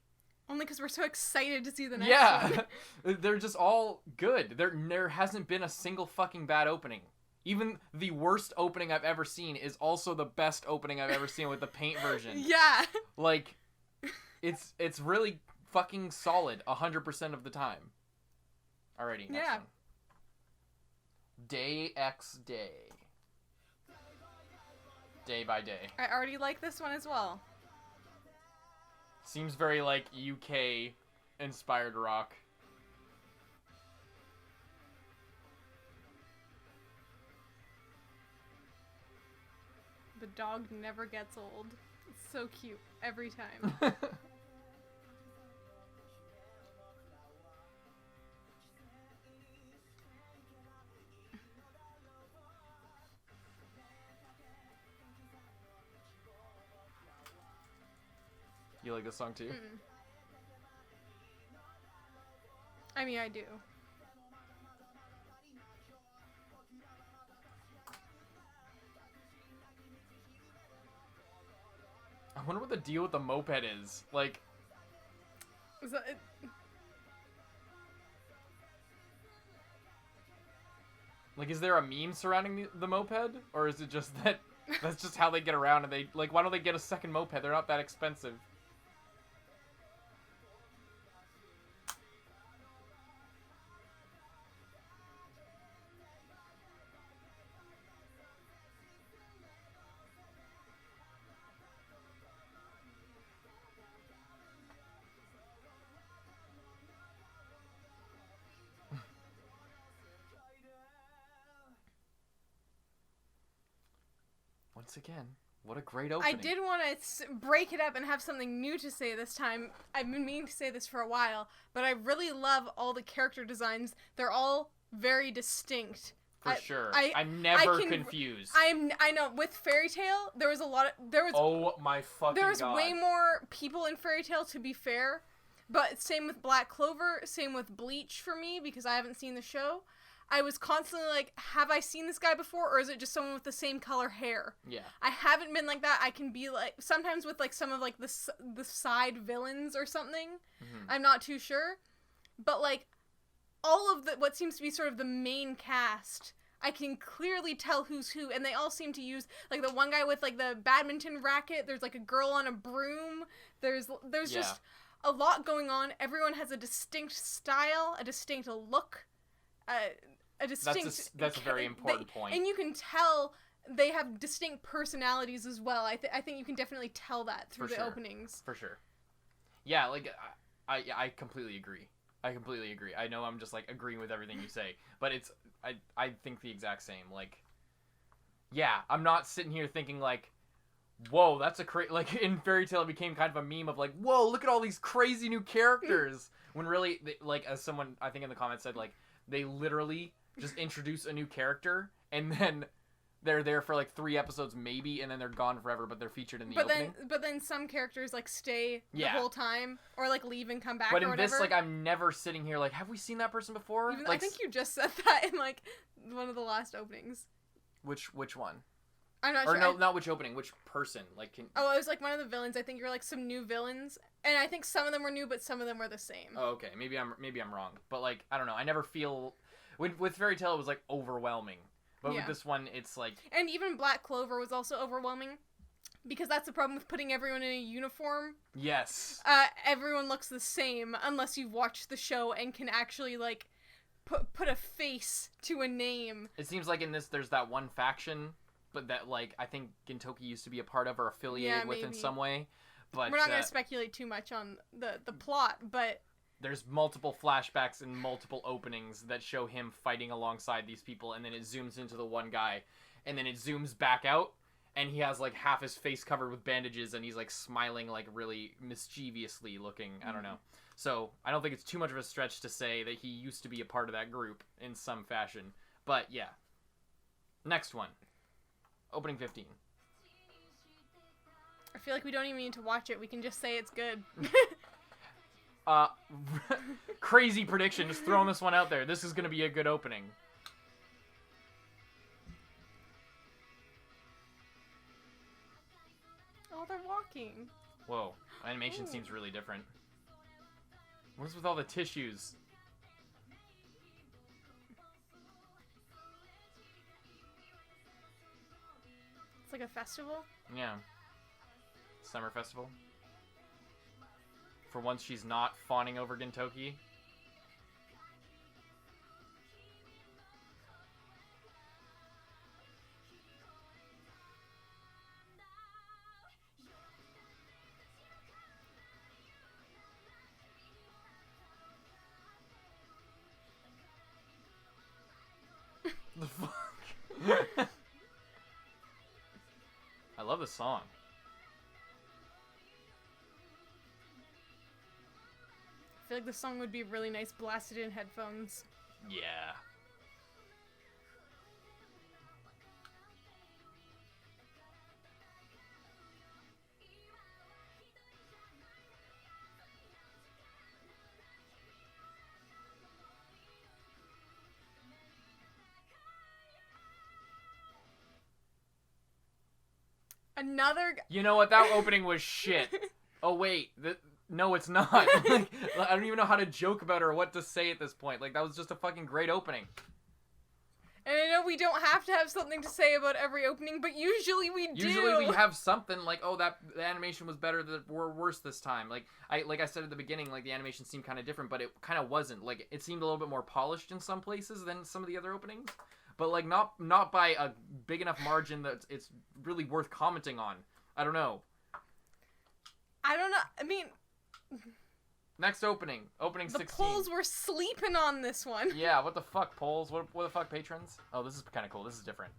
only because we're so excited to see the next one. Yeah, they're just all good. There hasn't been a single fucking bad opening. Even the worst opening I've ever seen is also the best opening I've ever seen with the paint version. Yeah. Like, it's really fucking solid 100% of the time. Alrighty, next one. Day X Day. Day by day. I already like this one as well. Seems very like UK inspired rock. The dog never gets old. It's so cute every time. You like this song too? Mm. I mean, I do. I wonder what the deal with the moped is. Like, Is that it? Like, is there a meme surrounding the moped? Or is it just that that's just how they get around and they, like, why don't they get a second moped? They're not that expensive. Once again, what a great opening. I did want to break it up and have something new to say this time. I've been meaning to say this for a while, but I really love all the character designs. They're all very distinct. For sure. I'm never confused. I know. With Fairy Tail, there was oh my fucking There was God. way more people in Fairy Tail, to be fair. But same with Black Clover, same with Bleach for me, because I haven't seen the show. I was constantly like, have I seen this guy before, or is it just someone with the same color hair? Yeah. I haven't been like that. I can be like, sometimes with like some of like the side villains or something. Mm-hmm. I'm not too sure. But like, all of what seems to be sort of the main cast, I can clearly tell who's who, and they all seem to use, like, the one guy with like the badminton racket, there's like a girl on a broom, there's just a lot going on. Everyone has a distinct style, a distinct look, a distinct... That's a very important point. And you can tell they have distinct personalities as well. I think you can definitely tell that through the openings. For sure. Yeah, like, I completely agree. I know I'm just, like, agreeing with everything you say, but I think the exact same. Like, yeah, I'm not sitting here thinking, like, whoa, that's a like, in Fairy Tail it became kind of a meme of, like, whoa, look at all these crazy new characters, when really, like, as someone, I think in the comments said, like, they literally just introduce a new character, and then they're there for, like, 3 episodes maybe, and then they're gone forever, but they're featured in the opening. But then some characters, like, stay the whole time, or, like, leave and come back, but or whatever. But in this, like, I'm never sitting here, like, have we seen that person before? Even, like, I think you just said that in, like, one of the last openings. Which one? I'm not sure. Or no, not which opening, which person. Like, Oh, it was, like, one of the villains. I think you were, like, some new villains, and I think some of them were new, but some of them were the same. Oh, okay. Maybe I'm wrong. But, like, I don't know. I never feel... With Fairy Tail, it was, like, overwhelming. But with this one, it's like... And even Black Clover was also overwhelming. Because that's the problem with putting everyone in a uniform. Yes. Everyone looks the same unless you've watched the show and can actually, like, put a face to a name. It seems like in this, there's that one faction, but that, like, I think Gintoki used to be a part of or affiliated with in some way. But we're not going to speculate too much on the plot, but... There's multiple flashbacks and multiple openings that show him fighting alongside these people, and then it zooms into the one guy, and then it zooms back out, and he has like half his face covered with bandages, and he's like smiling like really mischievously looking. I don't know. So I don't think it's too much of a stretch to say that he used to be a part of that group in some fashion. But yeah. Next one. Opening 15. I feel like we don't even need to watch it. We can just say it's good. Crazy prediction. Just throwing this one out there. This is going to be a good opening. Oh, they're walking. Whoa. Animation seems really different. What is with all the tissues? It's like a festival? Yeah. Summer festival. For once she's not fawning over Gintoki. The fuck? I love the song. I feel like the song would be really nice blasted in headphones. Yeah. Another... You know what? That opening was shit. Oh, wait. No, it's not. Like, I don't even know how to joke about it or what to say at this point. Like, that was just a fucking great opening. And I know we don't have to have something to say about every opening, but usually we do. Usually we have something like, oh, the animation was better or worse this time. Like I said at the beginning, like the animation seemed kind of different, but it kind of wasn't. Like it seemed a little bit more polished in some places than some of the other openings, but like not by a big enough margin that it's really worth commenting on. I don't know. I mean, next opening 16. The polls were sleeping on this one. Yeah, what the fuck, polls? What the fuck, patrons? Oh, this is kind of cool. This is different.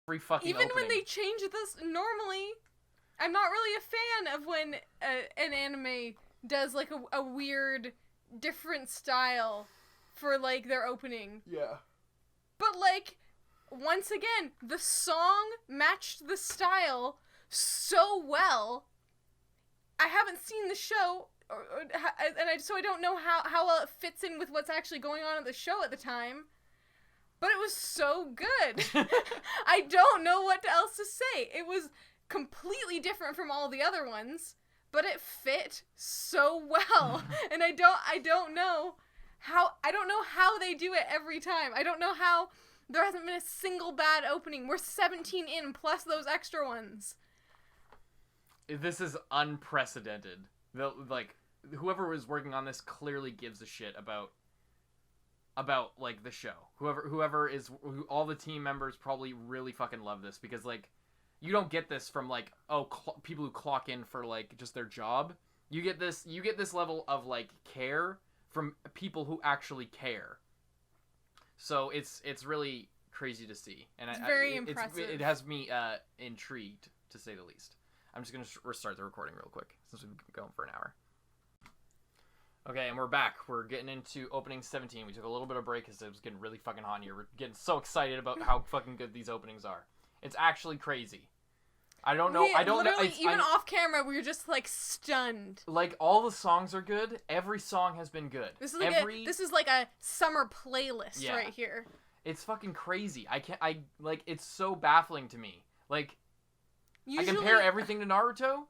Fucking Even opening. when they change this, normally, I'm not really a fan of when an anime does like a weird, different style for like their opening. Yeah. But like, once again, the song matched the style so well. I haven't seen the show, so I don't know how well it fits in with what's actually going on at the show at the time. But it was so good. I don't know what else to say. It was completely different from all the other ones, but it fit so well. And I don't know how they do it every time. I don't know how there hasn't been a single bad opening. We're 17 in plus those extra ones. This is unprecedented. Like whoever was working on this clearly gives a shit about like the show. All the team members probably really fucking love this because like you don't get this from like people who clock in for like just their job. You get this level of like care from people who actually care. So it's really crazy to see, and it's very impressive. It has me intrigued, to say the least. I'm just gonna restart the recording real quick since we've been going for an hour. Okay, and we're back. We're getting into opening 17. We took a little bit of break because it was getting really fucking hot in here. We're getting so excited about how fucking good these openings are. It's actually crazy. I don't know. Even off camera, we were just like stunned. Like all the songs are good. Every song has been good. This is like a summer playlist right here. It's fucking crazy. It's so baffling to me. Like, usually, I compare everything to Naruto.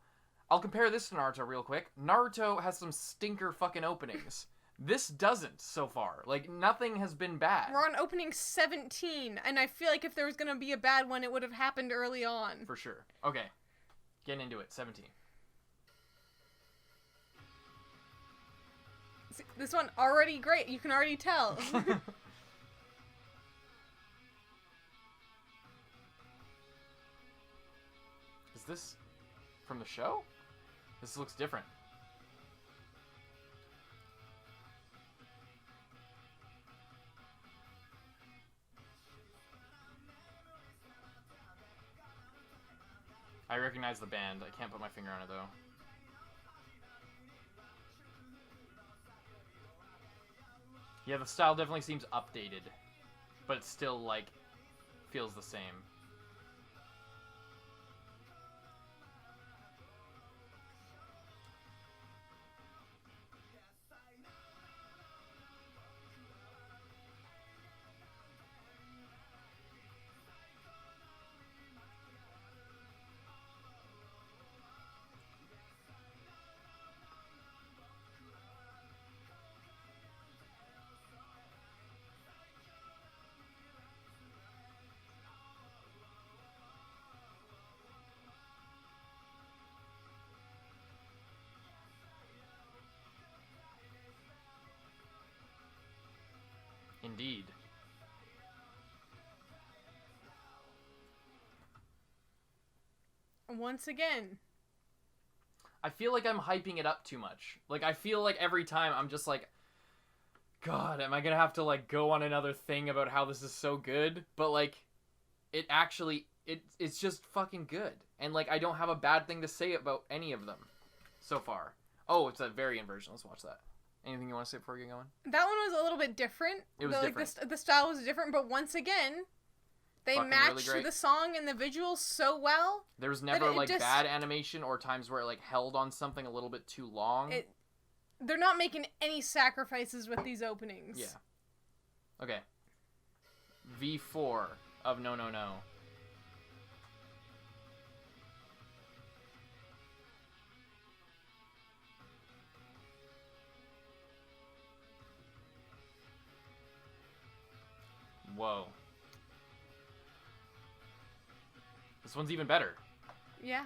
I'll compare this to Naruto real quick. Naruto has some stinker fucking openings. This doesn't so far. Like, nothing has been bad. We're on opening 17, and I feel like if there was going to be a bad one, it would have happened early on. For sure. Okay. Getting into it. 17. See, this one already great. You can already tell. Is this from the show? This looks different. I recognize the band. I can't put my finger on it, though. Yeah, the style definitely seems updated. But it still, like, feels the same. Indeed. Once again. I feel like I'm hyping it up too much. Like, I feel like every time I'm just like, God, am I gonna have to, like, go on another thing about how this is so good? But, like, it actually, it's just fucking good. And, like, I don't have a bad thing to say about any of them so far. Oh, it's a variant version. Let's watch that. Anything you want to say before we get going? That one was a little bit different. It was different. The style was different, but once again, they fucking matched really the song and the visuals so well. There was never, like, bad animation or times where it, like, held on something a little bit too long. They're not making any sacrifices with these openings. Yeah. Okay. V4 of No No No. Whoa. This one's even better. Yeah.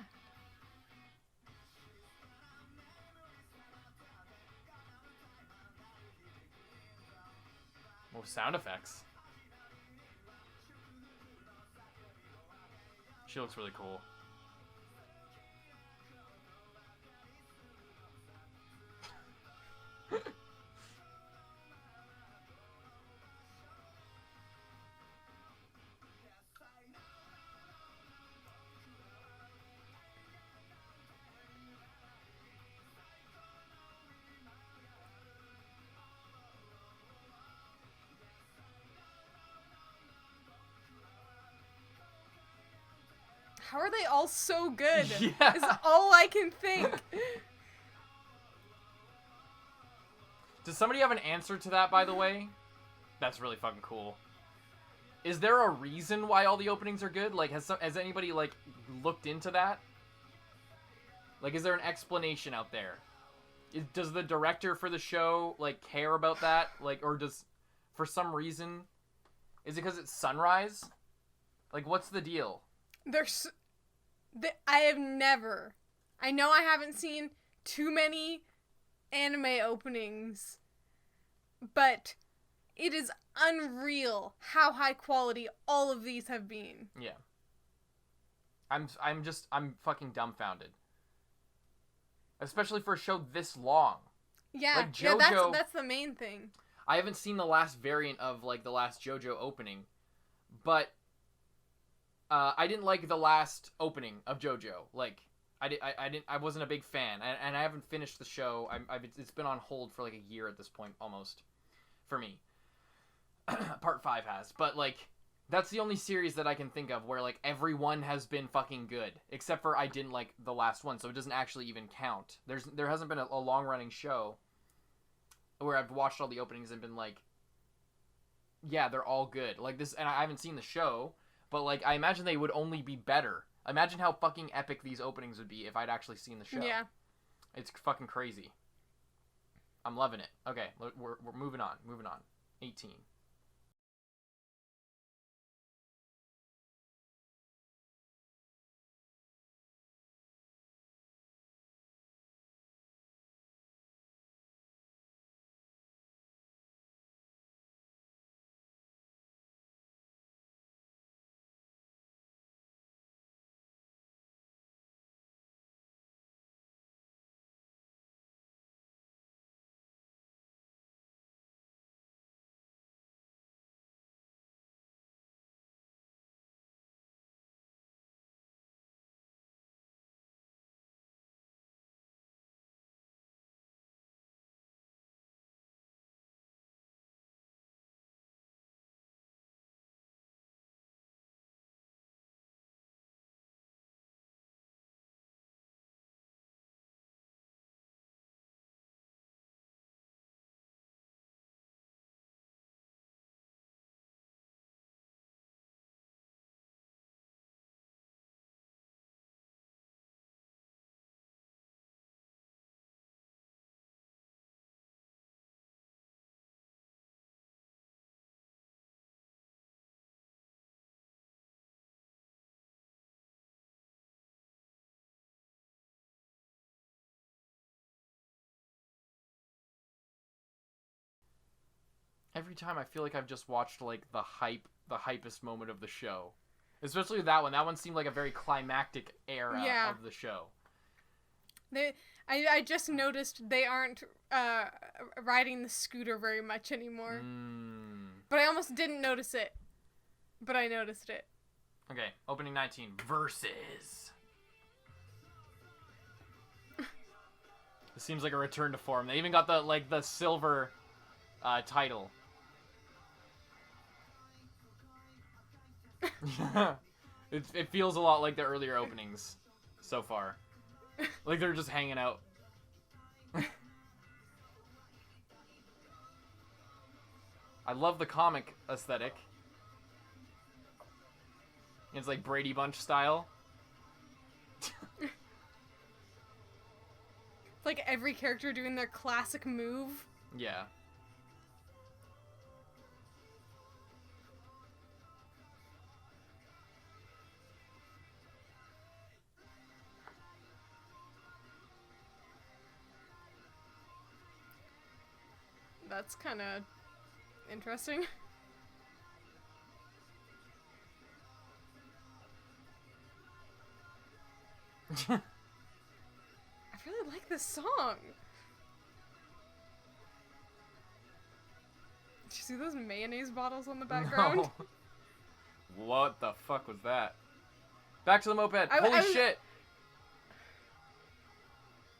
Well, sound effects. She looks really cool. How are they all so good? Yeah. Is all I can think. Does somebody have an answer to that, by the way? That's really fucking cool. Is there a reason why all the openings are good? Like, has anybody, like, looked into that? Like, is there an explanation out there? Does the director for the show, like, care about that? Like, or does, for some reason, is it because it's Sunrise? Like, what's the deal? I know I haven't seen too many anime openings, but it is unreal how high quality all of these have been. Yeah. I'm fucking dumbfounded. especially for a show this long. Yeah, Like yeah, JoJo, that's the main thing. I haven't seen the last variant of like the last JoJo opening, but I didn't like the last opening of JoJo. Like I wasn't a big fan, and I haven't finished the show. It's been on hold for like a year at this point almost, for me. Part 5 has, but like that's the only series that I can think of where like everyone has been fucking good, except for I didn't like the last one, so it doesn't actually even count. There hasn't been a long running show where I've watched all the openings and been like, yeah, they're all good. Like this, and I haven't seen the show, but like I imagine they would only be better. Imagine how fucking epic these openings would be if I'd actually seen the show. Yeah. It's fucking crazy. I'm loving it. Okay, we're moving on. 18. Every time I feel like I've just watched like the hypest moment of the show. Especially that one. That one seemed like a very climactic era of the show. I just noticed they aren't riding the scooter very much anymore. But I almost didn't notice it. But I noticed it. Okay, opening 19. Versus. This seems like a return to form. They even got the silver title. It feels a lot like the earlier openings so far. Like they're just hanging out. I love the comic aesthetic. It's like Brady Bunch style. Like every character doing their classic move. Yeah. That's kind of interesting. I really like this song. Did you see those mayonnaise bottles on the background? No. What the fuck was that? Back to the moped. Holy shit.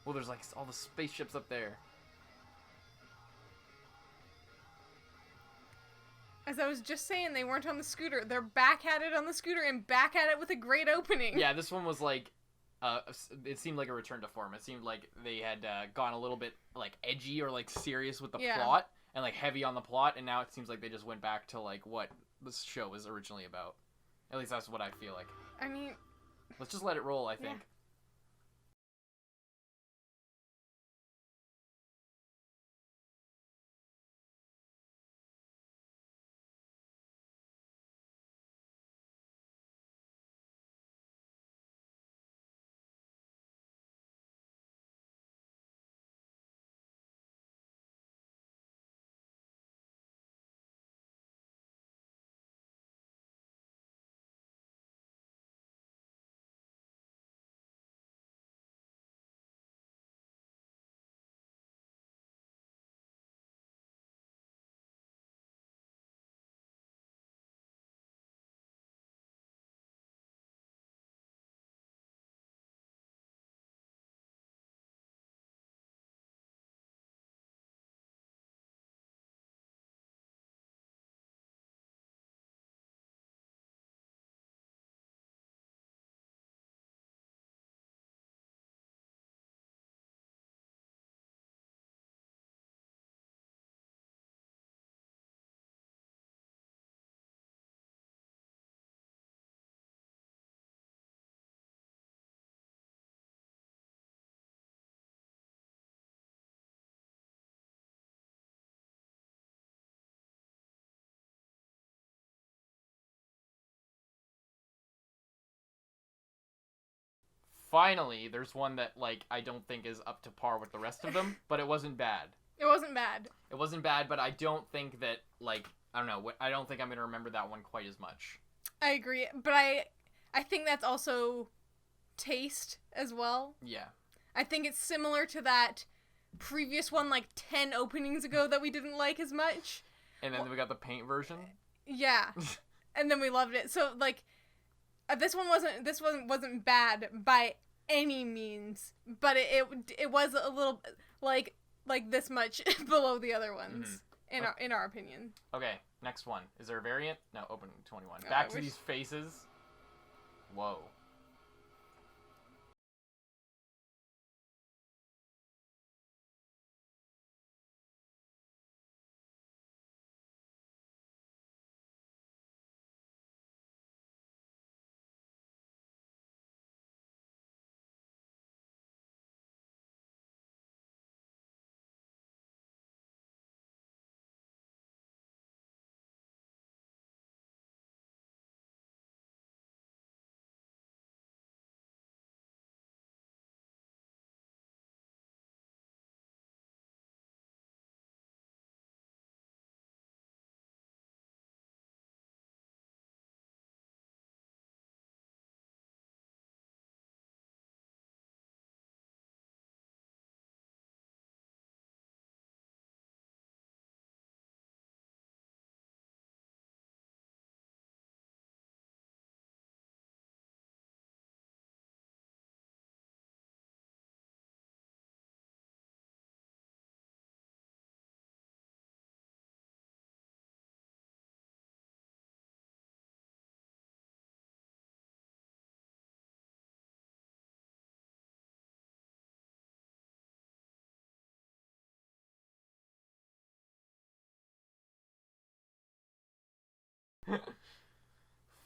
Well, there's like all the spaceships up there. As I was just saying, they weren't on the scooter. They're back at it on the scooter and back at it with a great opening. Yeah, this one was like, it seemed like a return to form. It seemed like they had gone a little bit like edgy or like serious with the plot and like heavy on the plot, and now it seems like they just went back to like what this show was originally about. At least that's what I feel like. I mean, let's just let it roll, I think. Yeah. finally, there's one that, like, I don't think is up to par with the rest of them, but it wasn't bad. It wasn't bad. It wasn't bad, but I don't think that, like, I don't know, I don't think I'm going to remember that one quite as much. I agree, but I think that's also taste as well. Yeah. I think it's similar to that previous one, like 10 openings ago that we didn't like as much. And then we got the paint version. Yeah. And then we loved it. So, like, this one wasn't bad by any means, but it was a little like this much below the other ones in our opinion. Okay, next one. Is there a variant? No, opening 21. Back to these faces. Whoa.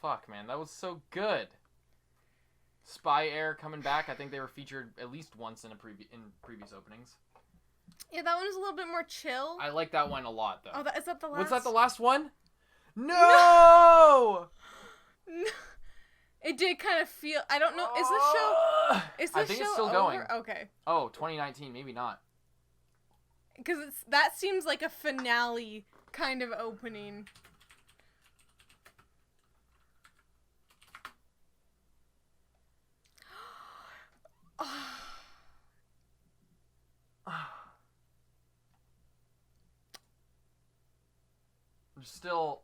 Fuck, man, that was so good. Spy Air coming back. I think they were featured at least once in previous openings. Yeah, that one was a little bit more chill. I like that one a lot, though. Oh, is that the last? Was that the last one? No! No. It did kind of feel. I don't know. Is the show? I think it's still over? going. Okay. Oh, 2019, maybe not. Because that seems like a finale kind of opening. Still,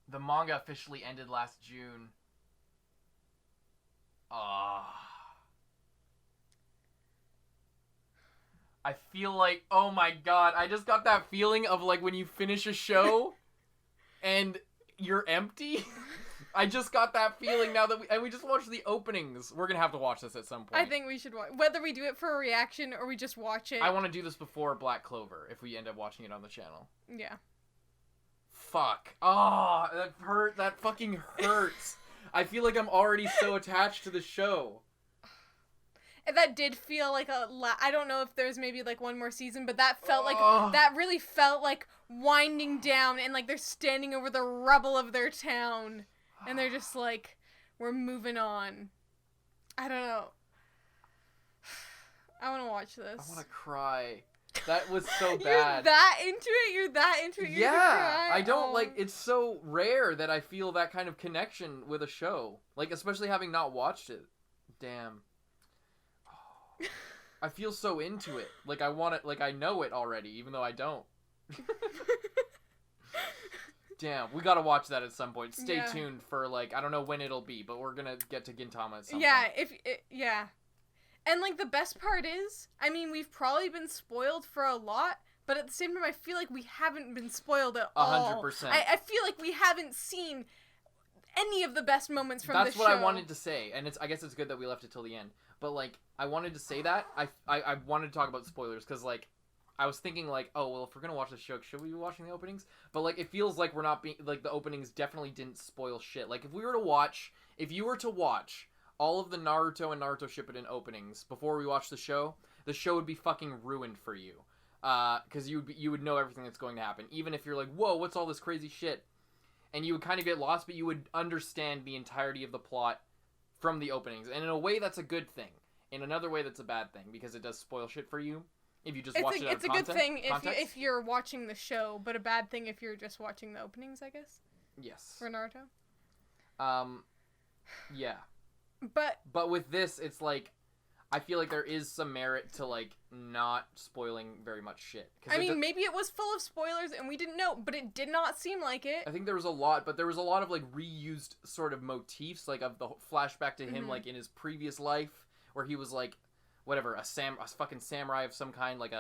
the manga officially ended last June. I feel like, oh my god, I just got that feeling of like when you finish a show and you're empty. I just got that feeling now that we just watched the openings. We're gonna have to watch this at some point. I think we should watch, whether we do it for a reaction or we just watch it. I want to do this before Black Clover if we end up watching it on the channel. Yeah. Fuck. Oh, that hurt. That fucking hurts. I feel like I'm already so attached to the show. And that did feel like I don't know if there's maybe like one more season, but that felt like, that really felt like winding down and like they're standing over the rubble of their town. And they're just like, we're moving on. I don't know. I want to watch this. I want to cry. That was so bad. You're that into it? You're yeah, cry? I don't like. It's so rare that I feel that kind of connection with a show, like especially having not watched it. Damn. Oh, I feel so into it. Like I want it. Like I know it already, even though I don't. Damn, we gotta watch that at some point. Stay tuned for like I don't know when it'll be, but we're gonna get to Gintama at some point. Yeah. And, like, the best part is, I mean, we've probably been spoiled for a lot, but at the same time, I feel like we haven't been spoiled at all. 100%. I feel like we haven't seen any of the best moments from the show. That's what I wanted to say, and I guess it's good that we left it till the end. But, like, I wanted to say that. I wanted to talk about spoilers, because, like, I was thinking, like, oh, well, if we're gonna watch the show, should we be watching the openings? But, like, it feels like we're not being, like, the openings definitely didn't spoil shit. Like, if you were to watch all of the Naruto and Naruto Shippuden openings before we watch the show would be fucking ruined for you. Because you would know everything that's going to happen. Even if you're like, whoa, what's all this crazy shit? And you would kind of get lost, but you would understand the entirety of the plot from the openings. And in a way, that's a good thing. In another way, that's a bad thing, because it does spoil shit for you if you just watch it out of It's a good thing context. if you're watching the show, but a bad thing if you're just watching the openings, I guess. Yes. For Naruto. Yeah. But with this, it's like, I feel like there is some merit to, like, not spoiling very much shit. I mean, maybe it was full of spoilers and we didn't know, but it did not seem like it. I think there was a lot, but there was a lot of, like, reused sort of motifs, like, of the flashback to him, like, in his previous life, where he was, like, whatever, a fucking samurai of some kind, like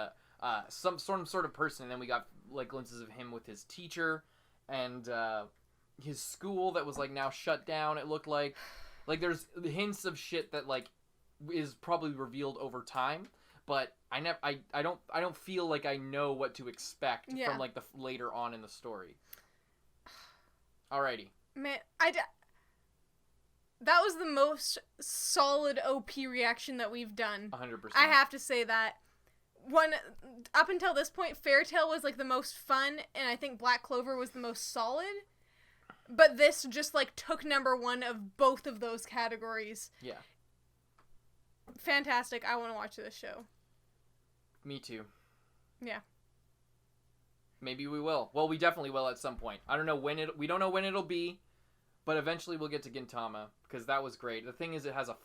some sort of person, and then we got, like, glimpses of him with his teacher, and, his school that was, like, now shut down, it looked like. Like, there's hints of shit that, like, is probably revealed over time, but I don't feel like I know what to expect from, like, the later on in the story. Alrighty. Man, that was the most solid OP reaction that we've done. 100%. I have to say that. Up until this point, Fairytale was, like, the most fun, and I think Black Clover was the most solid. But this just, like, took number one of both of those categories. Yeah. Fantastic. I want to watch this show. Me too. Yeah. Maybe we will. Well, we definitely will at some point. I don't know when we don't know when it'll be, but eventually we'll get to Gintama, because that was great. The thing is, it has a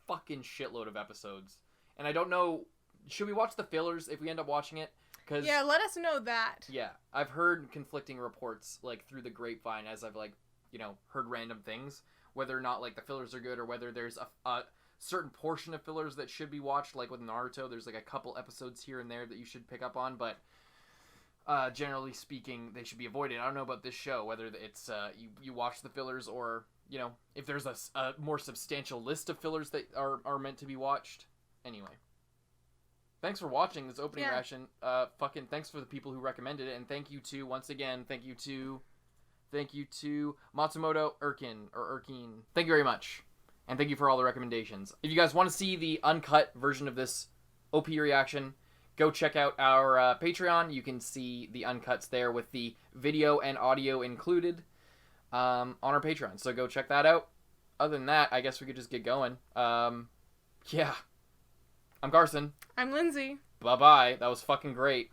fucking shitload of episodes. And I don't know, should we watch the fillers if we end up watching it? Yeah, let us know that. Yeah, I've heard conflicting reports, like, through the grapevine, as I've, like, you know, heard random things, whether or not, like, the fillers are good, or whether there's a certain portion of fillers that should be watched, like with Naruto, there's, like, a couple episodes here and there that you should pick up on, but generally speaking, they should be avoided. I don't know about this show, whether it's, you watch the fillers, or, you know, if there's a more substantial list of fillers that are meant to be watched. Anyway. Thanks for watching this opening reaction. Fucking thanks for the people who recommended it, and thank you to, once again, thank you to Matsumoto Erkine. Thank you very much. And thank you for all the recommendations. If you guys want to see the uncut version of this OP reaction, go check out our Patreon. You can see the uncuts there with the video and audio included on our Patreon. So go check that out. Other than that, I guess we could just get going. Yeah. I'm Carson. I'm Lindsay. Bye-bye. That was fucking great.